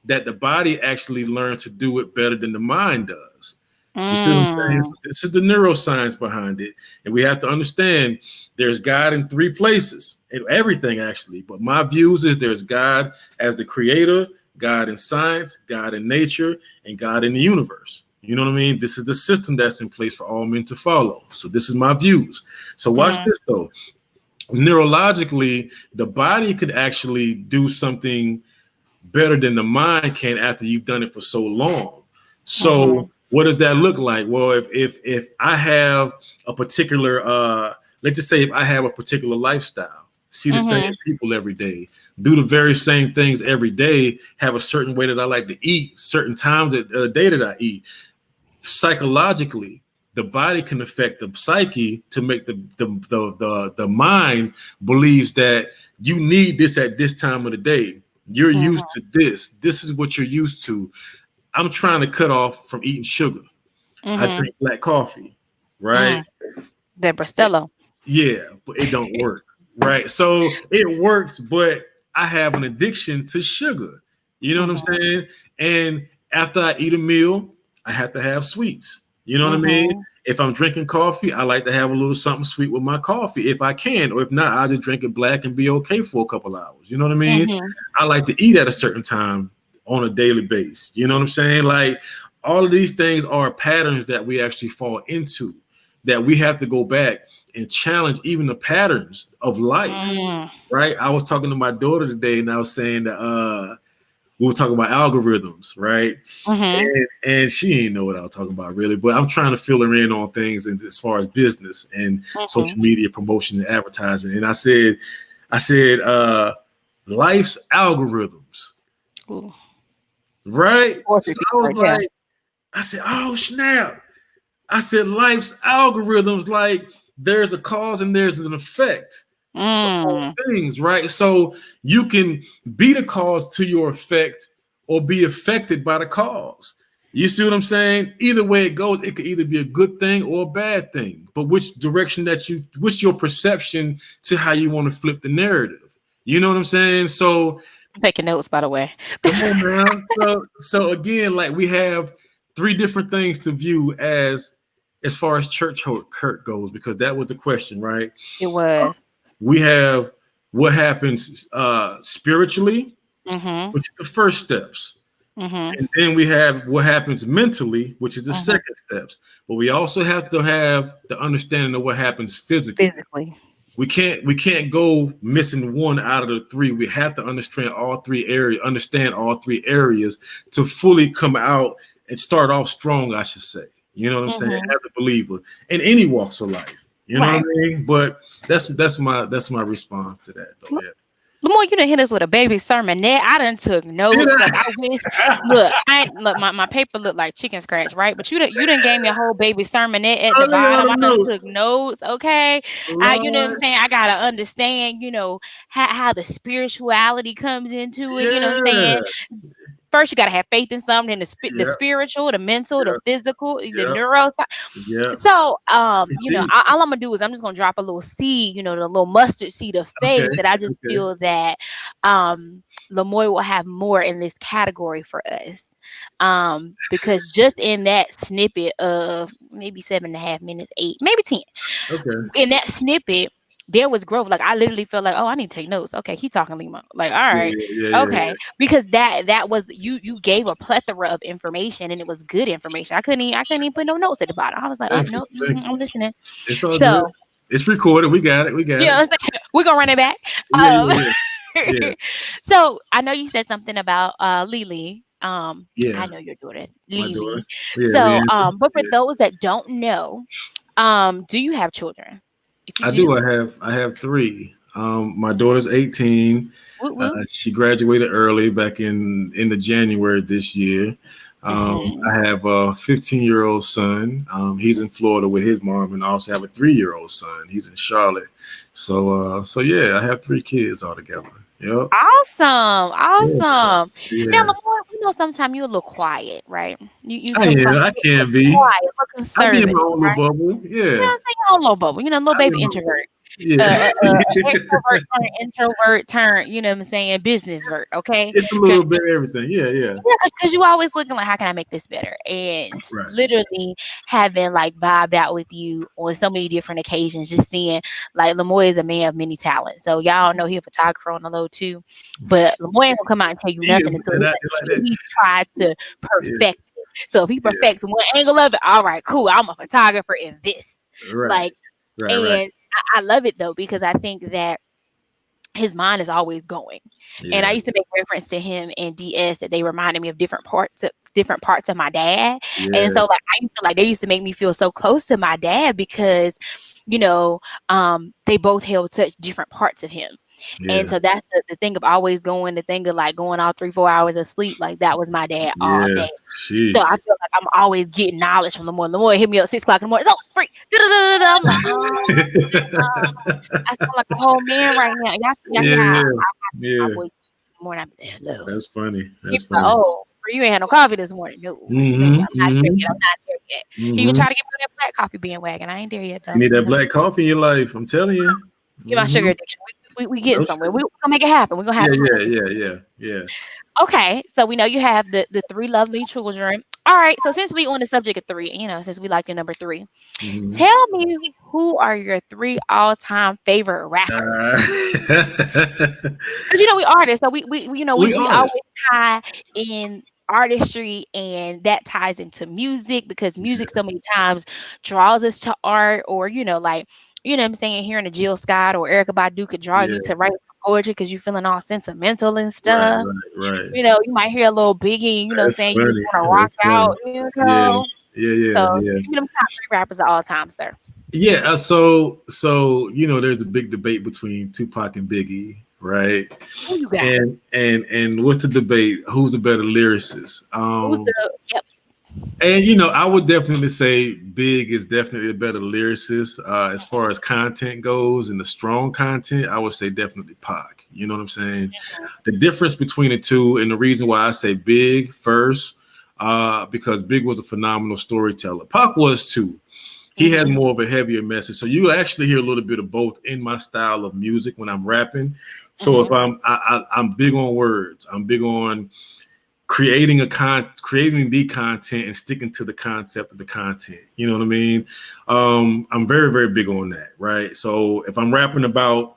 that the body actually learns to do it better than the mind does. You see what I'm saying? Mm. So this is the neuroscience behind it. And we have to understand there's God in three places, in everything actually. But my views is there's God as the creator, God in science, God in nature, and God in the universe. You know what I mean? This is the system that's in place for all men to follow. So this is my views. So watch Mm. this though. Neurologically, the body could actually do something better than the mind can after you've done it for so long. Mm-hmm. So what does that look like? Well, if I have a particular let's just say if I have a particular lifestyle, see the same Mm-hmm. people every day, do the very same things every day, have a certain way that I like to eat, certain times of the day that I eat. Psychologically, the body can affect the psyche to make the mind believes that you need this at this time of the day. You're used to this. This is what you're used to. I'm trying to cut off from eating sugar. I Mm-hmm. drink black coffee, right? Mm. Deborah Stello. Yeah, but it don't work, right? So it works, but I have an addiction to sugar. You know what I'm Mm-hmm. saying? And after I eat a meal, I have to have sweets. You know what I mean? Mm-hmm. If I'm drinking coffee, I like to have a little something sweet with my coffee if I can, or if not, I just drink it black and be okay for a couple hours. You know what I mean? Mm-hmm. I like to eat at a certain time on a daily basis. You know what I'm saying? Like all of these things are patterns that we actually fall into that we have to go back and challenge even the patterns of life, Mm. right? I was talking to my daughter today and I was saying that we were talking about algorithms, right? Mm-hmm. And she didn't know what I was talking about really, but I'm trying to fill her in on things as far as business and Mm-hmm. social media promotion and advertising. And I said, life's algorithms, Ooh. right? So Forfeit I was right there. like, I said, oh snap. I said, life's algorithms, like there's a cause and there's an effect to all Mm. things, right? So you can be the cause to your effect or be affected by the cause. You see what I'm saying? Either way it goes, it could either be a good thing or a bad thing. But which direction what's your perception to how you want to flip the narrative? You know what I'm saying? So I'm taking notes, by the way. come on now. So again, like we have three different things to view as far as church hurt goes, because that was the question, right? It was. We have what happens spiritually, Mm-hmm. which is the first steps. Mm-hmm. And then we have what happens mentally, which is the Mm-hmm. second steps. But we also have to have the understanding of what happens physically. Physically. We can't go missing one out of the three. We have to understand all three areas to fully come out and start off strong, I should say. You know what I'm saying? Mm-hmm. As a believer in any walks of life. You know Right. what I mean? But that's my response to that though. Yeah. Lemoi, you done hit us with a baby sermonette. I done took notes. Like I wish. Look, my paper looked like chicken scratch, right? But you done gave me a whole baby sermonette at the bottom. I done took notes. Okay, you know what I'm saying. I gotta understand, how the spirituality comes into it. You know what I'm saying. First, you gotta have faith in something, the spiritual, the mental, the physical, the neuro. So, all I'm gonna do is I'm just gonna drop a little seed, the little mustard seed of faith that I just feel that Lemoi will have more in this category for us. Because just in that snippet of maybe 7.5 minutes, 8, maybe 10, in that snippet, there was growth. Like I literally felt like, oh, I need to take notes. Okay, keep talking, Lima. Like, all right, okay, because that was you gave a plethora of information, and it was good information. I couldn't even put no notes at the bottom. I was like, oh no, I'm listening. It's all good. It's recorded. We got it. Yeah, we're gonna run it back. So I know you said something about Lily. I know your daughter, Lily. So, but for those that don't know, do you have children? If you do, I have 3. My daughter's 18. She graduated early back in the January this year. I have a 15-year-old son. He's in Florida with his mom, and I also have a 3-year-old son. He's in Charlotte. So yeah, I have 3 kids altogether. Yep. Awesome. Yeah. Now, Lemoi, we know sometimes you're a little quiet, right? I can be. Quiet, conservative. I be in my own little bubble. Yeah. You know what I'm saying? Your own little bubble. Little baby introvert. Yeah. Introvert turn, you know what I'm saying, business vert, okay? It's a little bit of everything. Yeah, because you always looking like, how can I make this better? And literally having like vibed out with you on so many different occasions, just seeing like Lemoi is a man of many talents. So y'all know he's a photographer on the low too, but Lemoi ain't gonna come out and tell you nothing until he's tried to perfect it. So if he perfects one angle of it, all right, cool, I'm a photographer in this. And I love it though, because I think that his mind is always going. And I used to make reference to him and DS that they reminded me of different parts of my dad. And so like I used to they used to make me feel so close to my dad because they both held such different parts of him. And so that's the thing of always going, the thing of like going all 3-4 hours of sleep. Like that was my dad all day. Sheesh. So I feel like I'm always getting knowledge from Lemoi. Lemoi hit me up 6 o'clock in the morning. So free. I'm like, I sound like a whole man right now. Y'all voice morning. That's funny. Oh, you ain't had no coffee this morning. No, I'm not there yet. He even tried to get me on that black coffee bandwagon. I ain't there yet though. You need that black coffee in your life. I'm telling you. Get my sugar addiction. We getting somewhere. We're gonna make it happen. We're gonna have Yeah. Okay, so we know you have the 3 lovely children. All right, so since we on the subject of 3, since we like the number 3, tell me who are your 3 all-time favorite rappers? Because we artists, so we always tie in artistry, and that ties into music because music so many times draws us to art, or what I'm saying, hearing a Jill Scott or Erykah Badu could draw you to write poetry because you're feeling all sentimental and stuff. Right. You might hear a little Biggie, saying you want to rock out, Yeah. So give me them top 3 rappers of all time, sir. Yeah, so there's a big debate between Tupac and Biggie, right? Who you got? And what's the debate? Who's the better lyricist? And I would definitely say Big is definitely a better lyricist. As far as content goes and the strong content, I would say definitely Pac. You know what I'm saying? The difference between the two, and the reason why I say Big first, because Big was a phenomenal storyteller. Pac was too. He had more of a heavier message. So you actually hear a little bit of both in my style of music when I'm rapping. So if I'm big on words, I'm big on creating the content and sticking to the concept of the content. You know what I mean? I'm very, very big on that, right? So if I'm rapping about,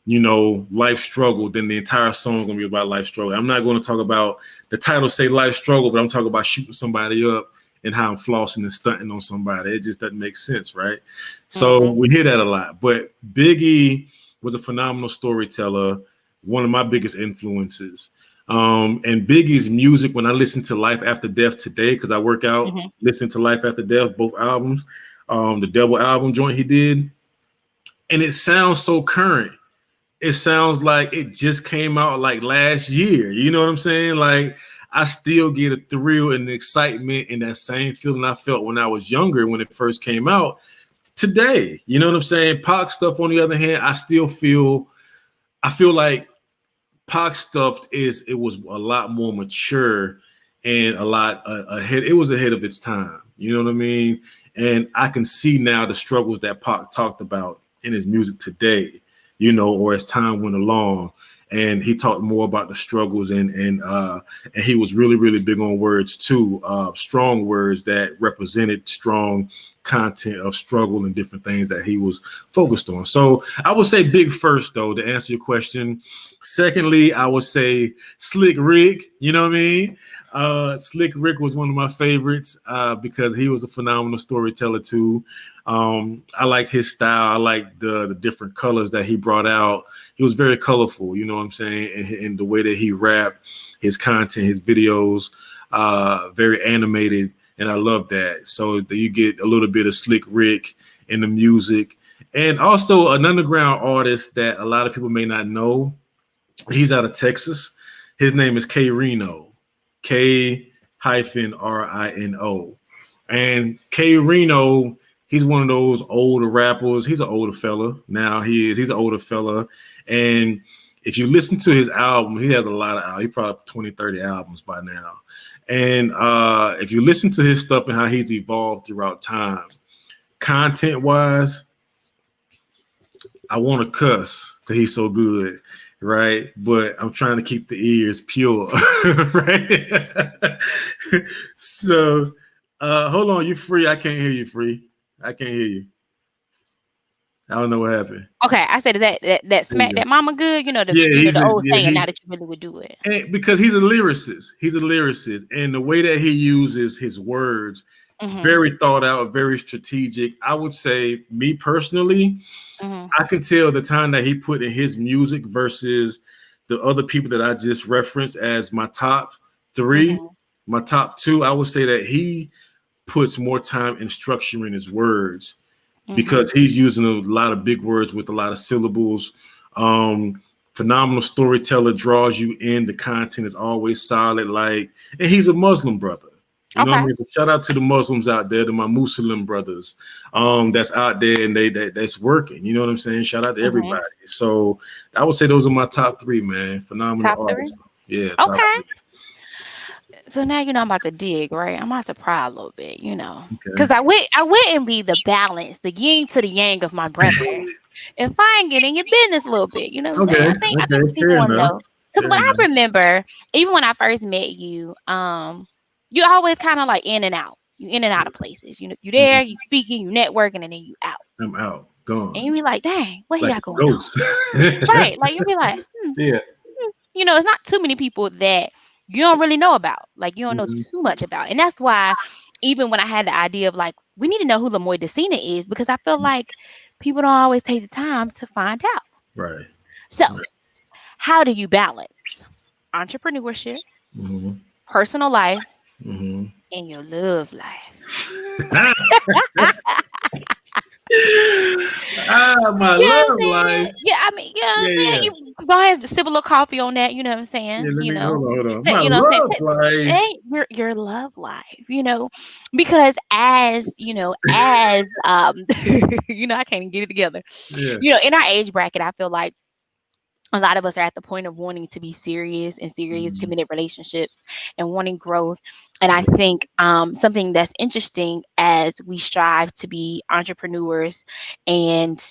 life struggle, then the entire song is gonna be about life struggle. I'm not going to talk about the title say life struggle, but I'm talking about shooting somebody up and how I'm flossing and stunting on somebody. It just doesn't make sense, right? So we hear that a lot. But Biggie was a phenomenal storyteller, one of my biggest influences. And Biggie's music, when I listen to Life After Death today, because I work out, listen to Life After Death, both albums, the double album joint he did, and it sounds so current. It sounds like it just came out like last year. You know what I'm saying? Like I still get a thrill and excitement and that same feeling I felt when I was younger when it first came out today. You know what I'm saying? Pac stuff, on the other hand, I feel like Pac stuff it was a lot more mature and a lot ahead. It was ahead of its time. You know what I mean? And I can see now the struggles that Pac talked about in his music today, or as time went along. And he talked more about the struggles and he was really, really big on words too, strong words that represented strong content of struggle and different things that he was focused on. So I would say Big first, though, to answer your question. Secondly, I would say Slick Rick. You know what I mean? Slick Rick was one of my favorites because he was a phenomenal storyteller too. I liked his style. I liked the different colors that he brought out. He was very colorful, you know what I'm saying? And the way that he rapped, his content, his videos, very animated. And I love that. So you get a little bit of Slick Rick in the music. And also an underground artist that a lot of people may not know. He's out of Texas. His name is K Reno. K-Rino. And K Reno, he's one of those older rappers. He's an older fella. Now he's an older fella. And if you listen to his album, he has a lot of albums. He probably 20, 30 albums by now. And if you listen to his stuff and how he's evolved throughout time, content-wise, I want to cuss because he's so good, right? But I'm trying to keep the ears pure, right? So, hold on, you Free? I can't hear you, Free. I can't hear you. I don't know what happened. Okay, I said, is that smack that mama good? The old saying, now that you really would do it. And because he's a lyricist, and the way that he uses his words, very thought out, very strategic. I would say, me personally, I can tell the time that he put in his music versus the other people that I just referenced as my top three, my top two. I would say that he puts more time and structure in his words. Because he's using a lot of big words with a lot of syllables. Phenomenal storyteller, draws you in. The content is always solid. And he's a Muslim brother. You know what I mean? So shout out to the Muslims out there, to my Muslim brothers that's out there and that's working. You know what I'm saying? Shout out to everybody. So I would say those are my top three, man. Phenomenal artists. Yeah. Okay. So now I'm about to dig, right? I'm about to pry a little bit, because I wouldn't be the balance, the yin to the yang of my brother, if I ain't getting your business a little bit. You know what I'm saying? I think people want to know. Because what I remember, even when I first met you, you always kind of like in and out. You in and out of places. You there, you speaking, you networking, and then you out. I'm out, gone. And you be like, dang, what he got going on? Right? Like you be like, yeah. It's not too many people that you don't really know about. Like you don't know too much about. And that's why even when I had the idea of like, we need to know who Lemoi Desina is, because I feel like people don't always take the time to find out. Right. So how do you balance entrepreneurship, personal life, and your love life? My love life. Yeah, I mean, you know what I'm saying? You go ahead and sip a little coffee on that, you know what I'm saying? Hold on. My love life. Your love life, because as I can't even get it together. Yeah. In our age bracket, I feel like a lot of us are at the point of wanting to be serious committed relationships and wanting growth. And I think something that's interesting as we strive to be entrepreneurs and,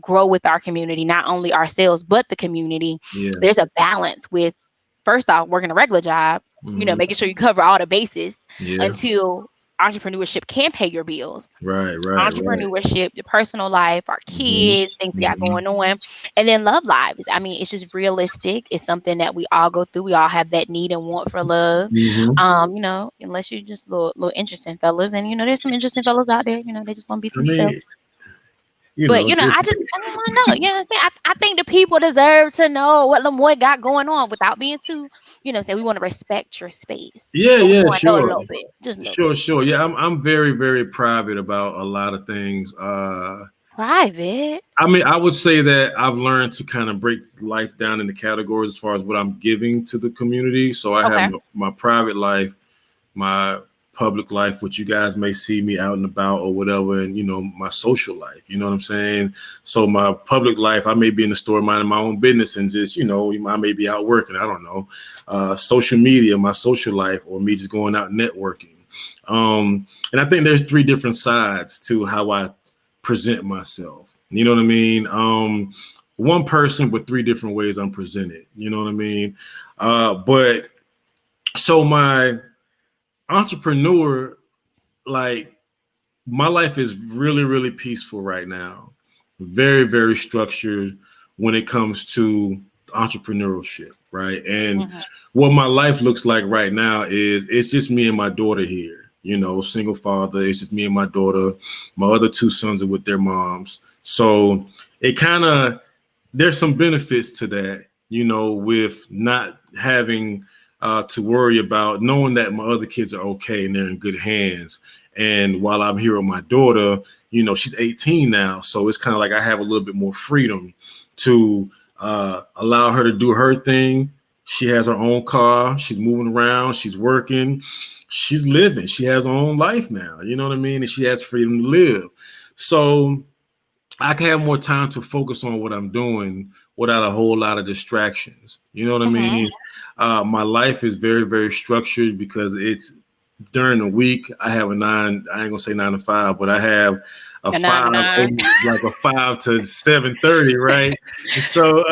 grow with our community, not only ourselves, but the community. Yeah. There's a balance with, first off, working a regular job, making sure you cover all the bases Yeah. until entrepreneurship can pay your bills. Right. Entrepreneurship, your personal life, our kids, things we got going on, and then love lives. I mean, it's just realistic. It's something that we all go through. We all have that need and want for love. Unless you're just little interesting fellas, and there's some interesting fellas out there. They just want to be I themselves. mean, But I just want to know. You know what I'm saying? I think the people deserve to know what Lemoi got going on without being too, say we want to respect your space. Yeah, but we yeah, want to know a sure. little bit, just a little bit. Sure. Yeah, I'm very, very private about a lot of things. Private. I mean, I would say that I've learned to kind of break life down into categories as far as what I'm giving to the community. So I have my private life, my public life, what you guys may see me out and about or whatever, and my social life, you know what I'm saying? So my public life, I may be in the store minding my own business and just, I may be out working, I don't know. Social media, my social life, or me just going out networking. And I think there's 3 different sides to how I present myself. You know what I mean? One person with 3 different ways I'm presented. You know what I mean? But so my entrepreneur, like, my life is really, really peaceful right now. Very, very structured when it comes to entrepreneurship, right? And what my life looks like right now is it's just me and my daughter here. Single father. It's just me and my daughter. My other 2 sons are with their moms. So it kind of, there's some benefits to that, with not having to worry about, knowing that my other kids are okay and they're in good hands. And while I'm here with my daughter, she's 18 now. So it's kind of like I have a little bit more freedom to allow her to do her thing. She has her own car. She's moving around. She's working. She's living. She has her own life now. You know what I mean? And she has freedom to live. So I can have more time to focus on what I'm doing without a whole lot of distractions. You know what I mean? My life is very, very structured because it's during the week. I have I ain't gonna say 9 to 5, but I have a 5 to 7:30, right? So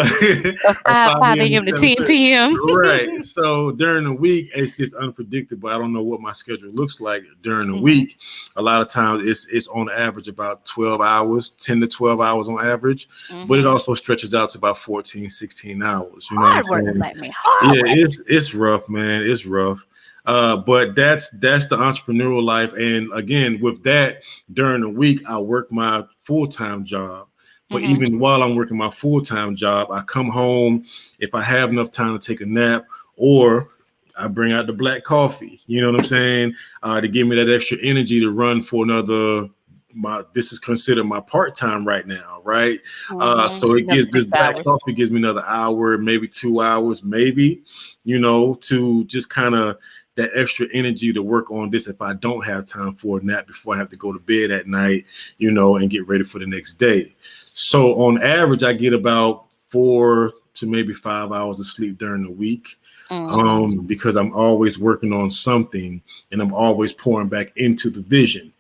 5 a.m. to 10 p.m. Right. So during the week, it's just unpredictable. I don't know what my schedule looks like during the week. A lot of times it's on average about 12 hours, 10 to 12 hours on average, but it also stretches out to about 14, 16 hours. You know Hard what I'm saying? work, man. It's rough, man. It's rough. But that's the entrepreneurial life. And again, with that, during the week, I work my full-time job. But even while I'm working my full-time job, I come home if I have enough time to take a nap, or I bring out the black coffee, you know what I'm saying? To give me that extra energy to run for another. This is considered my part-time right now, right? So it gives this black coffee gives me another hour, maybe 2 hours, maybe, to just kind of that extra energy to work on this if I don't have time for a nap before I have to go to bed at night, and get ready for the next day. So on average, I get about 4 to maybe 5 hours of sleep during the week, because I'm always working on something and I'm always pouring back into the vision,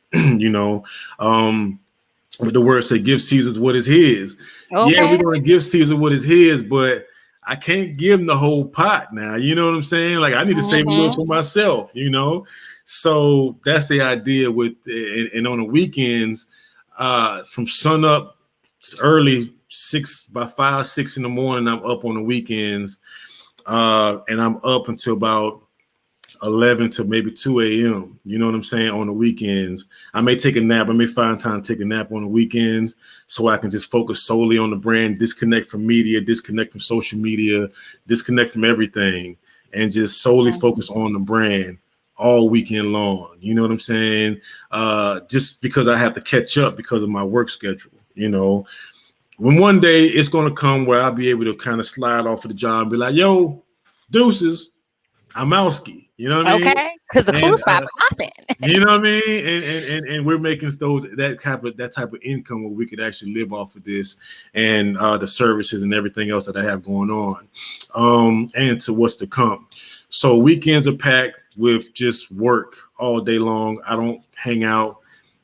But the word say, give Caesar what is his. Okay. Yeah, we're going to give Caesar what is his, but I can't give him the whole pot now. You know what I'm saying? Like, I need to save a little for myself, So that's the idea with, and on the weekends, from sun up early, 5, 6 in the morning, I'm up on the weekends, and I'm up until about 11 to maybe 2 a.m. You know what I'm saying? On the weekends, I may take a nap. I may find time to take a nap on the weekends so I can just focus solely on the brand, disconnect from media, disconnect from social media, disconnect from everything, and just solely focus on the brand all weekend long. You know what I'm saying? Just because I have to catch up because of my work schedule, When one day it's going to come where I'll be able to kind of slide off of the job and be like, yo, deuces, I'm outski. You know what I mean? Okay, because the Kool Spot popping. You know what I mean? And we're making that type of income where we could actually live off of this and the services and everything else that I have going on, and to what's to come. So weekends are packed with just work all day long. I don't hang out.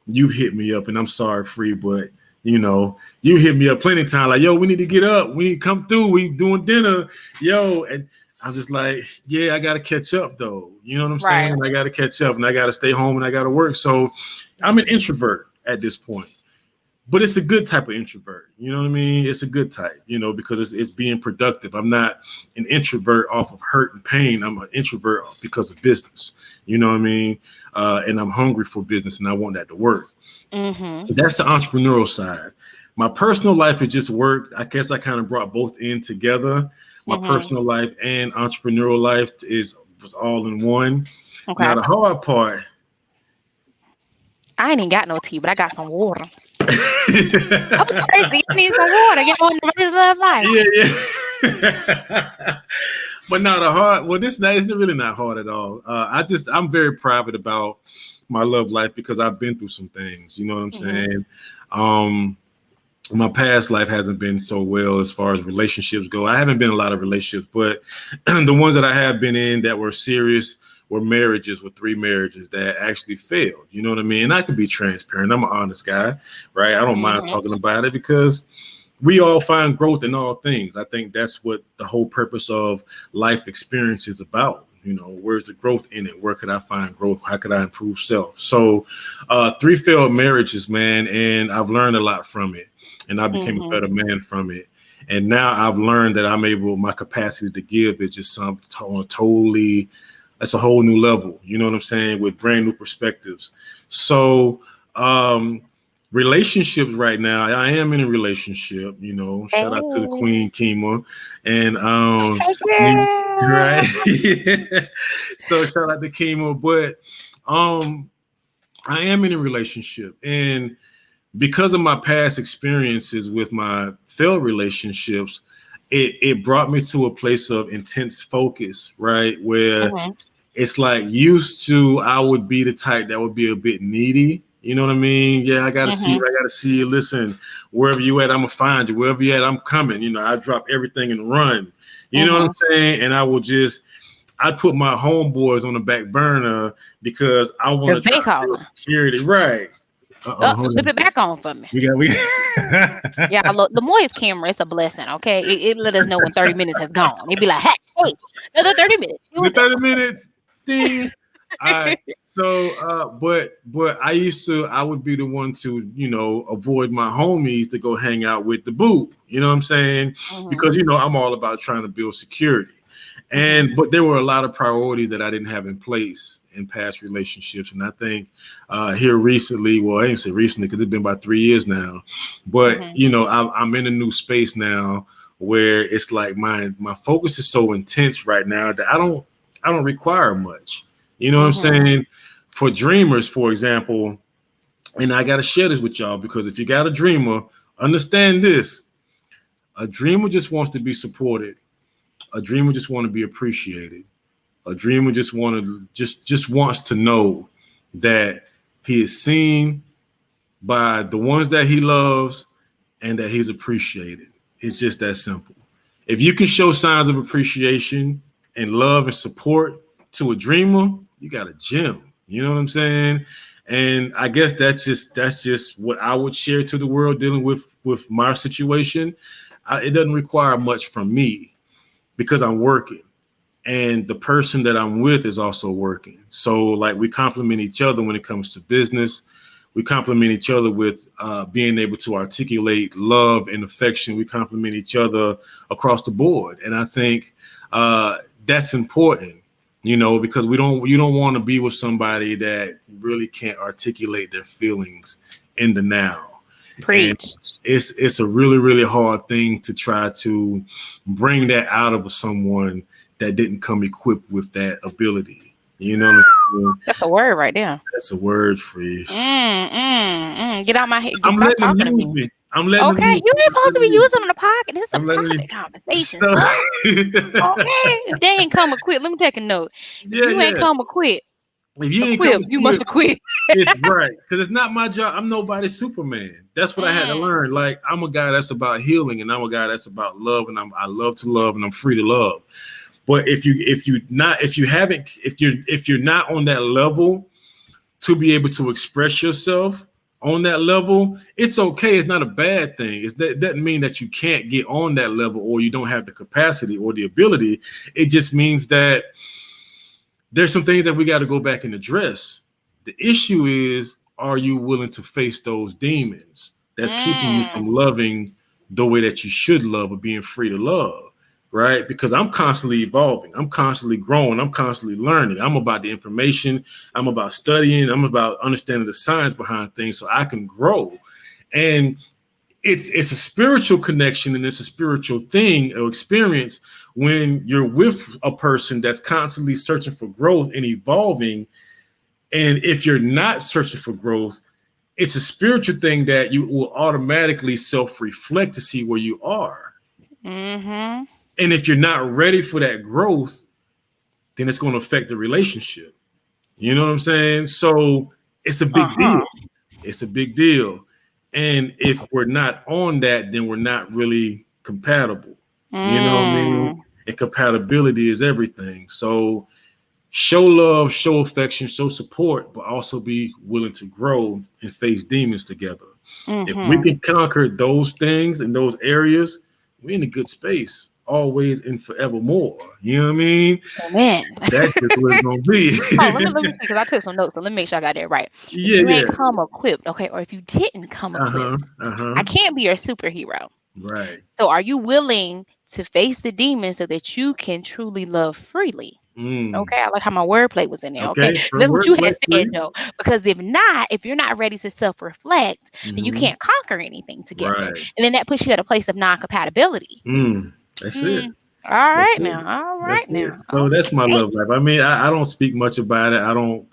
You hit me up, and I'm sorry, Free, but You know, you hit me up plenty of times, like, yo, we need to get up. We need to come through. We doing dinner, yo. And I'm just like, yeah, I got to catch up though. You know what I'm saying? I got to catch up and I got to stay home and I got to work. So I'm an introvert at this point, but it's a good type of introvert. You know what I mean? It's a good type, you know, because it's being productive. I'm not an introvert off of hurt and pain. I'm an introvert because of business. You know what I mean? And I'm hungry for business and I want that to work. Mm-hmm. That's the entrepreneurial side. My personal life is just work. I guess I kind of brought both in together. My personal life and entrepreneurial life was all in one. Okay. Now the hard part. I ain't even got no tea, but I got some water. I'm crazy. You need some water. Get on the rest of life. Yeah. But now the hard. Well, it's really not hard at all. I'm very private about my love life because I've been through some things. You know what I'm saying? My past life hasn't been so well as far as relationships go. I haven't been in a lot of relationships, but the ones that I have been in that were serious were 3 marriages that actually failed. You know what I mean? And I can be transparent. I'm an honest guy, right? I don't mind talking about it because we all find growth in all things. I think that's what the whole purpose of life experience is about. You know, where's the growth in it? Where could I find growth? How could I improve self? So 3 failed marriages, man. And I've learned a lot from it. And I became a better man from it. And now I've learned that my capacity to give is just totally, that's a whole new level. You know what I'm saying? With brand new perspectives. So relationships right now, I am in a relationship, you know, shout out to the Queen Kima. And right. So shout out to Kima. But I am in a relationship. And because of my past experiences with my failed relationships, it brought me to a place of intense focus, right? Where it's like used to, I would be the type that would be a bit needy. You know what I mean? Yeah, I got to see you. I got to see you. Listen, wherever you at, I'm going to find you. Wherever you at, I'm coming. You know, I drop everything and run. You know what I'm saying? And I'd put my homeboys on the back burner because I want to try to build security. Right. Flip it back on for me. Yeah, Lemoi's camera, it's a blessing, okay? It let us know when 30 minutes has gone. It'd be like, hey, another 30 minutes. Is it 30 minutes? Ding. All right. So, but I would be the one to, you know, avoid my homies to go hang out with the boo. You know what I'm saying? Because, you know, I'm all about trying to build security. But there were a lot of priorities that I didn't have in place in past relationships. And I think here recently, well, I didn't say recently because it's been about 3 years now, but you know, I'm in a new space now where it's like my focus is so intense right now that I don't require much. You know what I'm saying? For dreamers, for example, and I got to share this with y'all because if you got a dreamer, understand this. A dreamer just wants to be supported. A dreamer just want to be appreciated. A dreamer just wants to know that he is seen by the ones that he loves and that he's appreciated. It's just that simple. If you can show signs of appreciation and love and support to a dreamer, you got a gem. You know what I'm saying? And I guess that's just what I would share to the world dealing with my situation. It doesn't require much from me because I'm working. And the person that I'm with is also working. So like we complement each other when it comes to business. We complement each other with being able to articulate love and affection. We complement each other across the board. And I think that's important, you know, because you don't want to be with somebody that really can't articulate their feelings in the now. Preach. And it's a really, really hard thing to try to bring that out of someone that didn't come equipped with that ability. You know what I mean? That's a word right there. That's a word for you. Get out my head. I'm letting them use me. I'm letting them use you ain't supposed to be using them in the pocket. This is a private conversation. Okay. If they ain't come equipped, let me take a note. You ain't come equipped. If you ain't come you must have quit. It's right. Because it's not my job. I'm nobody's Superman. That's what I had to learn. Like, I'm a guy that's about healing, and I'm a guy that's about love, and I love to love, and I'm free to love. But if you're not on that level to be able to express yourself on that level, it's okay. It's not a bad thing. It doesn't mean that you can't get on that level or you don't have the capacity or the ability. It just means that there's some things that we got to go back and address. The issue is, are you willing to face those demons that's keeping you from loving the way that you should love or being free to love? Right? Because I'm constantly evolving. I'm constantly growing. I'm constantly learning. I'm about the information. I'm about studying. I'm about understanding the science behind things so I can grow. And it's a spiritual connection and it's a spiritual thing or experience when you're with a person that's constantly searching for growth and evolving. And if you're not searching for growth, it's a spiritual thing that you will automatically self-reflect to see where you are. Mm-hmm. And if you're not ready for that growth, then it's going to affect the relationship. You know what I'm saying? So it's a big deal. It's a big deal. And if we're not on that, then we're not really compatible. You know what I mean? And compatibility is everything. So show love, show affection, show support, but also be willing to grow and face demons together. If we can conquer those things in those areas, we're in a good space. Always and forevermore. You know what I mean? Man. That's just what it's gonna be. Let me see, because I took some notes, so let me make sure I got that right. If Yeah, you ain't yeah. come equipped, okay, or if you didn't come equipped, I can't be your superhero. Right. So are you willing to face the demons so that you can truly love freely? Okay, I like how my wordplay was in there. Okay, so that's what you had said, though. Because if you're not ready to self-reflect, then you can't conquer anything together, Right. and then that puts you at a place of non-compatibility. That's it. All right That's now. it. All right That's now. it. So that's my love life. I mean, I don't speak much about it. I don't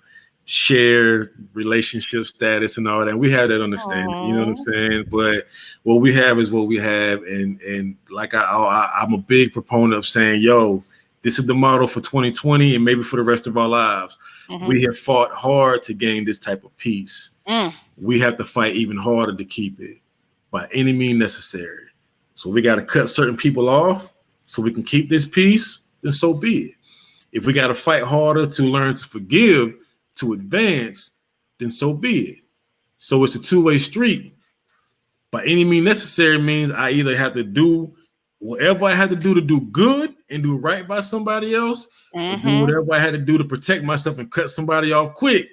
share relationship status and all that. We have that understanding. You know what I'm saying? But what we have is what we have, and like I'm a big proponent of saying, yo, this is the model for 2020 and maybe for the rest of our lives. We have fought hard to gain this type of peace. We have to fight even harder to keep it by any means necessary. So we got to cut certain people off so we can keep this peace, then so be it. If we got to fight harder to learn to forgive, to advance, then so be it. So it's a two-way street. By any means necessary means I either have to do whatever I had to do good and do right by somebody else, or do whatever I had to do to protect myself and cut somebody off quick.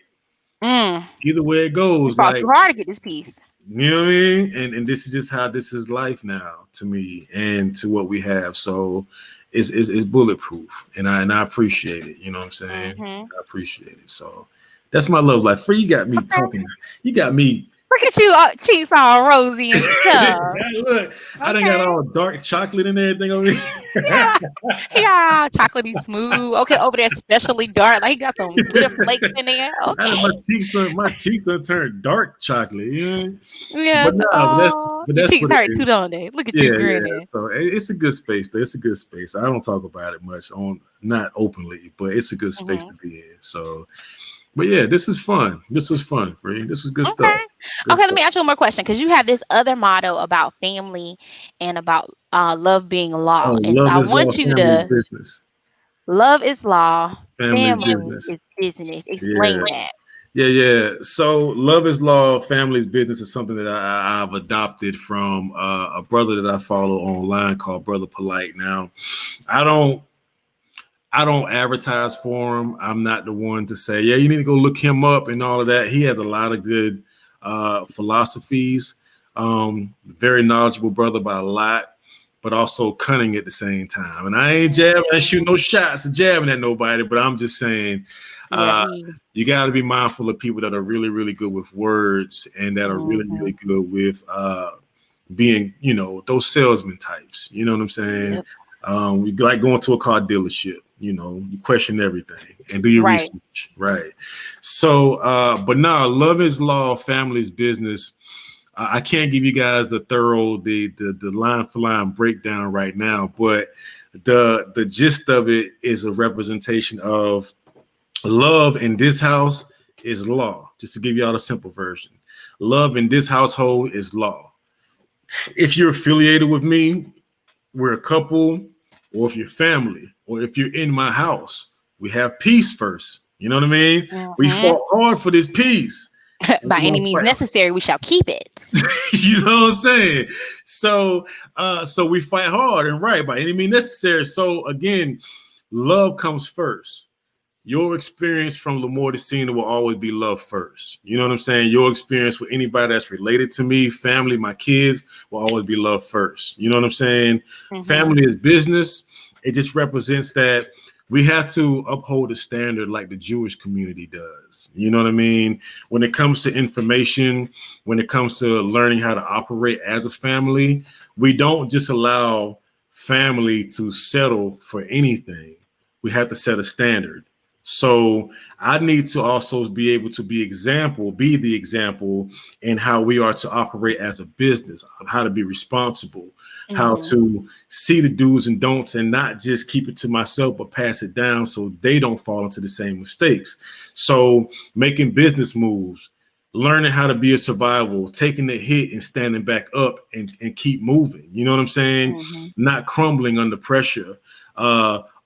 Either way it goes, it's like too hard to get this piece. You know what I mean? And this is just how this is life now to me and to what we have. So it's bulletproof, and I appreciate it. You know what I'm saying? I appreciate it. So that's my love life. Free, you got me talking. You got me. Look at you, cheeks all rosy and stuff. Look, I done got all dark chocolate and everything over here. He got all chocolatey smooth. Okay, over there especially dark. Like he got some glitter flakes in there. Okay. My cheeks done turned dark chocolate. You know? Yeah. But no, but that's cheeks what hurt too, don't they? Look at you grinning. Yeah. So it's a good space. Though. It's a good space. I don't talk about it much not openly, but it's a good space to be in. So, but yeah, this is fun. This was fun, Free. This was good stuff. Okay, let me ask you one more question, because you have this other motto about family and about love being law. And so I want you to business. Love is law, family is business. Explain that. Yeah. So love is law, family's business is something that I've adopted from a brother that I follow online called Brother Polite. Now, I don't advertise for him. I'm not the one to say, yeah, you need to go look him up and all of that. He has a lot of good philosophies. Very knowledgeable brother by a lot, but also cunning at the same time. And I ain't jabbing, I ain't shooting no shots or jabbing at nobody, but I'm just saying you got to be mindful of people that are really, really good with words and that are really, really good with being, those salesman types. You know what I'm saying? We like going to a car dealership. You question everything and do your research. Right. So, but now love is law, family's business. I can't give you guys the thorough, the line for line breakdown right now, but the gist of it is a representation of love in this house is law. Just to give y'all the simple version. Love in this household is law. If you're affiliated with me, we're a couple, or if you're family, or if you're in my house, we have peace first. You know what I mean? We fought hard for this peace. By any means necessary, we shall keep it. You know what I'm saying? So we fight hard and right by any means necessary. So again, love comes first. Your experience from Lemoi Desina will always be love first. You know what I'm saying? Your experience with anybody that's related to me, family, my kids, will always be love first. You know what I'm saying? Mm-hmm. Family is business. It just represents that we have to uphold the standard like the Jewish community does. You know what I mean? When it comes to information, when it comes to learning how to operate as a family, we don't just allow family to settle for anything. We have to set a standard. So I need to also be able to be the example in how we are to operate as a business, how to be responsible, how to see the do's and don'ts and not just keep it to myself, but pass it down so they don't fall into the same mistakes. So making business moves, learning how to be a survival, taking the hit and standing back up and keep moving. You know what I'm saying? Not crumbling under pressure,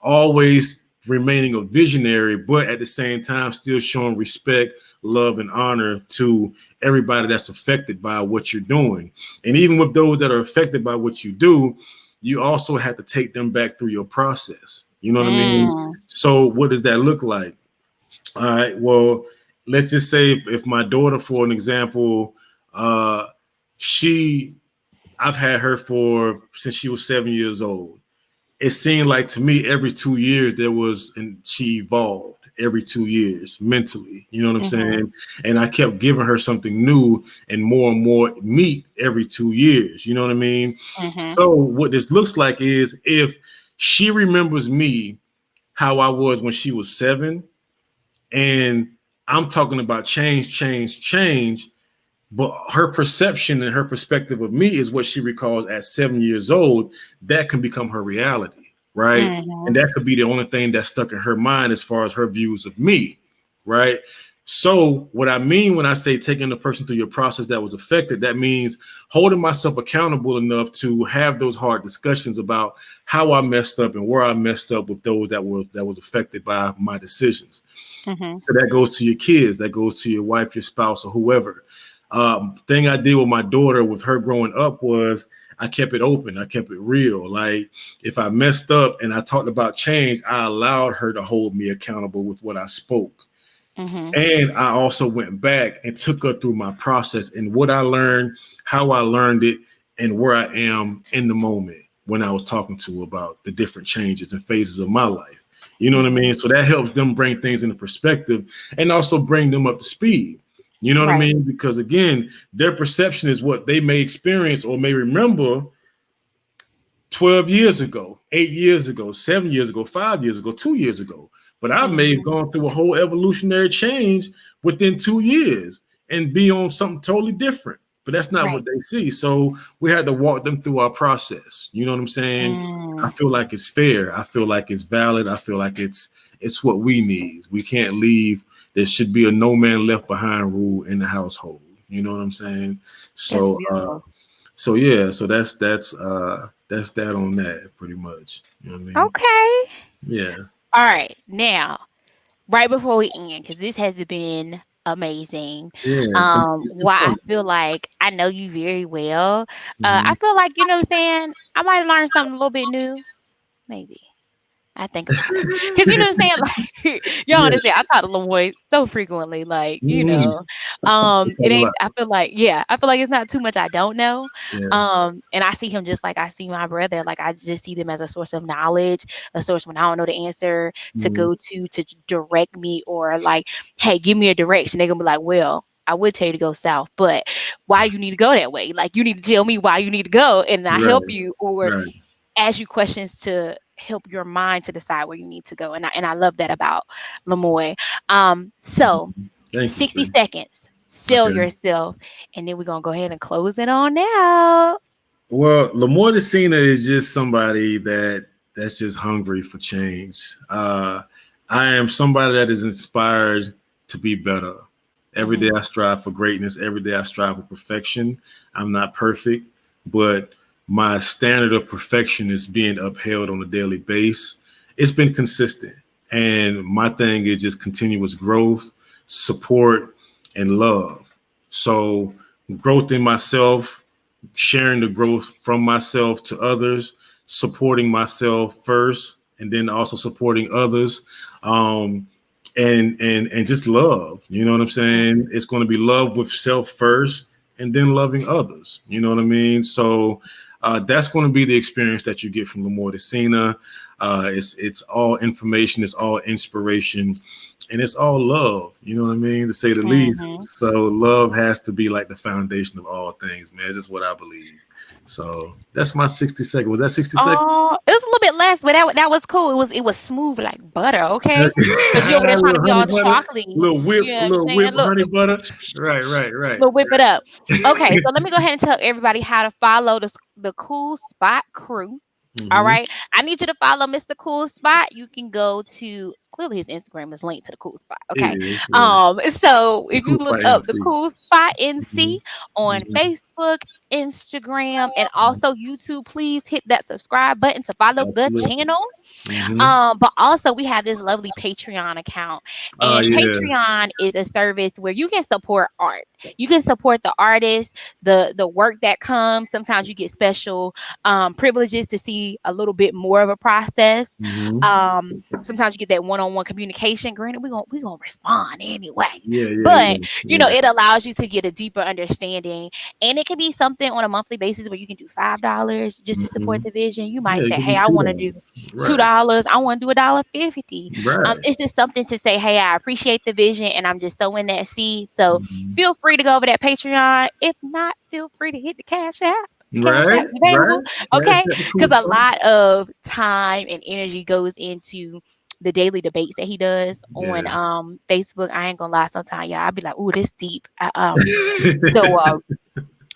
always remaining a visionary, but at the same time still showing respect, love, and honor to everybody that's affected by what you're doing. And even with those that are affected by what you do, you also have to take them back through your process. You know what I mean? So what does that look like? All right, well, let's just say if my daughter, for an example, I've had her since she was 7 years old. It seemed like to me every 2 years and she evolved every 2 years mentally, you know what I'm saying? And I kept giving her something new and more meat every 2 years, you know what I mean? So what this looks like is if she remembers me, how I was when she was 7, and I'm talking about change, but her perception and her perspective of me is what she recalls at 7 years old. That can become her reality, right? And that could be the only thing that's stuck in her mind as far as her views of me, right? So what I mean when I say taking the person through your process that was affected, that means holding myself accountable enough to have those hard discussions about how I messed up and where I messed up with those that was affected by my decisions. So that goes to your kids, that goes to your wife, your spouse, or whoever. Thing I did with my daughter with her growing up was I kept it open. I kept it real. Like if I messed up and I talked about change, I allowed her to hold me accountable with what I spoke. And I also went back and took her through my process and what I learned, how I learned it, and where I am in the moment when I was talking to her about the different changes and phases of my life. You know what I mean? So that helps them bring things into perspective and also bring them up to speed. You know what I mean? Because again, their perception is what they may experience or may remember 12 years ago, 8 years ago, 7 years ago, 5 years ago, 2 years ago. But I may have gone through a whole evolutionary change within 2 years and be on something totally different. But that's not what they see. So we had to walk them through our process. You know what I'm saying? I feel like it's fair. I feel like it's valid. I feel like it's what we need. We can't leave. There should be a no man left behind rule in the household. You know what I'm saying? So yeah, so that's that on that pretty much. You know what I mean? Okay. Yeah. All right. Now, right before we end, because this has been amazing. Yeah. Why I feel like I know you very well. I feel like, you know what I'm saying? I might have learned something a little bit new. Maybe. I think about it. Because you know what I'm saying? Like, y'all understand, I talk to Lemoi so frequently, like, you know. It ain't, I feel like it's not too much I don't know. And I see him just like I see my brother. Like I just see them as a source of knowledge, a source when I don't know the answer to go to direct me, or like, hey, give me a direction. They're gonna be like, well, I would tell you to go south, but why do you need to go that way? Like you need to tell me why you need to go and I help you, or ask you questions to help your mind to decide where you need to go. And I love that about Lemoi. So 60 seconds, sell yourself, and then we're gonna go ahead and close it on out. Well, Lemoi Desina is just somebody that's just hungry for change. I am somebody that is inspired to be better. Every day I strive for greatness. Every day I strive for perfection. I'm not perfect, but my standard of perfection is being upheld on a daily basis. It's been consistent. And my thing is just continuous growth, support, and love. So growth in myself, sharing the growth from myself to others, supporting myself first, and then also supporting others. And just love. You know what I'm saying? It's going to be love with self first, and then loving others. You know what I mean? So that's going to be the experience that you get from Lemoi Desina. It's all information, it's all inspiration, and it's all love. You know what I mean? To say the least. Mm-hmm. So love has to be like the foundation of all things, man. That's just what I believe. So that's my 60 seconds. Was that 60 seconds? Oh, it was a little bit less, but that was cool. It was smooth like butter, okay? Because you over there A trying to little be honey all butter, chocolatey. You know what I'm little saying? whip Look, honey butter. Right, right, right. we'll whip it up. Okay, so let me go ahead and tell everybody how to follow the Kool Spot crew. All Mm-hmm. right. I need you to follow Mr. Kool Spot. You can go to clearly his Instagram is linked to the Kool Spot. It Okay. is, yeah. So The if you Kool look Spot up the MC. Kool Spot Mm-hmm. NC on Mm-hmm. Facebook, Instagram, and also YouTube, please hit that subscribe button to follow the Absolutely. channel. Mm-hmm. But also we have this lovely Patreon account. Oh And yeah. Patreon is a service where you can support art. You can support the artist, the work that comes. Sometimes you get special privileges to see a little bit more of a process. Mm-hmm. Sometimes you get that one-on-one communication. Granted, we're gonna respond anyway. Yeah, yeah, But yeah, yeah. it allows you to get a deeper understanding. And it can be something on a monthly basis where you can do $5 just to Mm-hmm. support the vision. You Yeah, might it say, could hey, be I two want to do dollars. Right, $2. I want to do $1.50. right. It's just something to say, hey, I appreciate the vision and I'm just sowing that seed. So Mm-hmm. feel free to go over that Patreon. If not, feel free to hit the Cash App. Cash Right, App's right. available. That's Okay. the Kool Because a Spot. lot of time and energy goes into the daily debates that he does on Yeah. Facebook. I ain't gonna lie, sometimes y'all I'll be like, "Ooh, this deep." So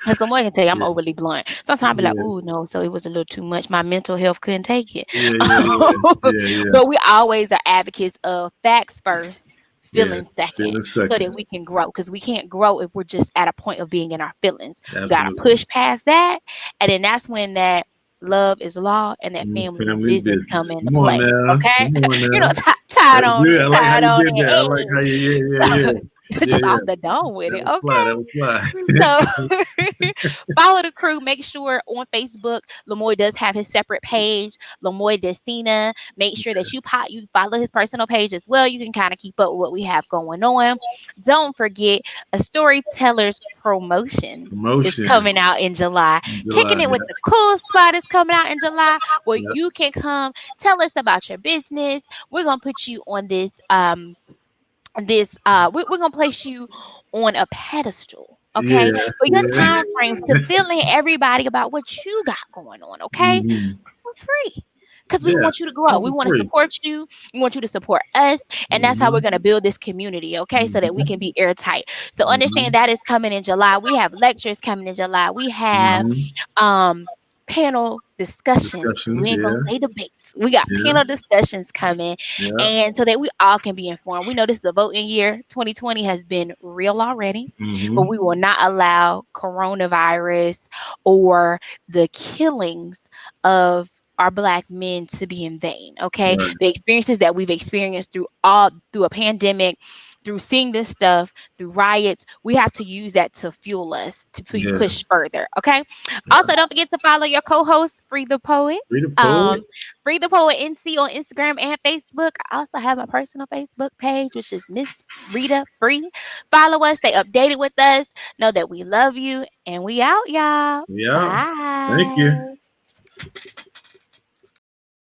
and someone can tell you I'm Yeah, overly blunt. Sometimes I be like, yeah, "Ooh, no," so it was a little too much. My mental health couldn't take it. yeah, yeah, yeah, yeah, yeah, But we always are advocates of facts first, yeah. feelings second, Feeling so that second. we can grow. Because we can't grow if we're just at a point of being in our feelings. We gotta Absolutely. push past that, and then that's when that love is law and that family is Family's business come business. into Come on play. now. Okay, Come on you know, now. tied That's on good. I it, like how tied you on did it. that. I like how you, yeah, yeah, yeah. Just Yeah, off yeah. the dome with That it. was fly. That Okay. was fly. So follow the crew. Make sure on Facebook, Lemoi does have his separate page, Lemoi Desina. Make sure that you follow his personal page as well. You can kind of keep up with what we have going on. Don't forget a storyteller's promotions is Promotion coming out in July. in Kicking July. it with Yeah. the Kool Spot is coming out in July, where Yeah. you can come tell us about your business. We're gonna put you on we're gonna place you on a pedestal, okay, Yeah. for your Yeah. time frame to fill in everybody about what you got going on, okay, Hmm. for free, because we Yeah. want you to grow, All we for want to free. support you, we want you to support us, and that's how we're Hmm. going to build this community, okay, so that we can Hmm. be airtight. So Hmm. understand that is coming in July. We have lectures coming in July. We have Hmm. um panel discussions. We Discussions. ain't gonna Yeah. say debates. We got Yeah. panel discussions coming, Yeah. and so that we all can be informed. We know this is a voting year. 2020 has been real already, but Hmm. we will not allow coronavirus or the killings of our black men to be in vain. Okay, Right. the experiences that we've experienced through a pandemic, through seeing this stuff, through riots, we have to use that to fuel us to Yeah. push further. Okay. Yeah. Also, don't forget to follow your co-host, Free the Poet. Read the poet. Um, Free the Poet NC on Instagram and Facebook. I also have my personal Facebook page, which is Miss Rita Free. Follow us, stay updated with us. Know that we love you, and we out, y'all. Yeah. Thank you. Bye.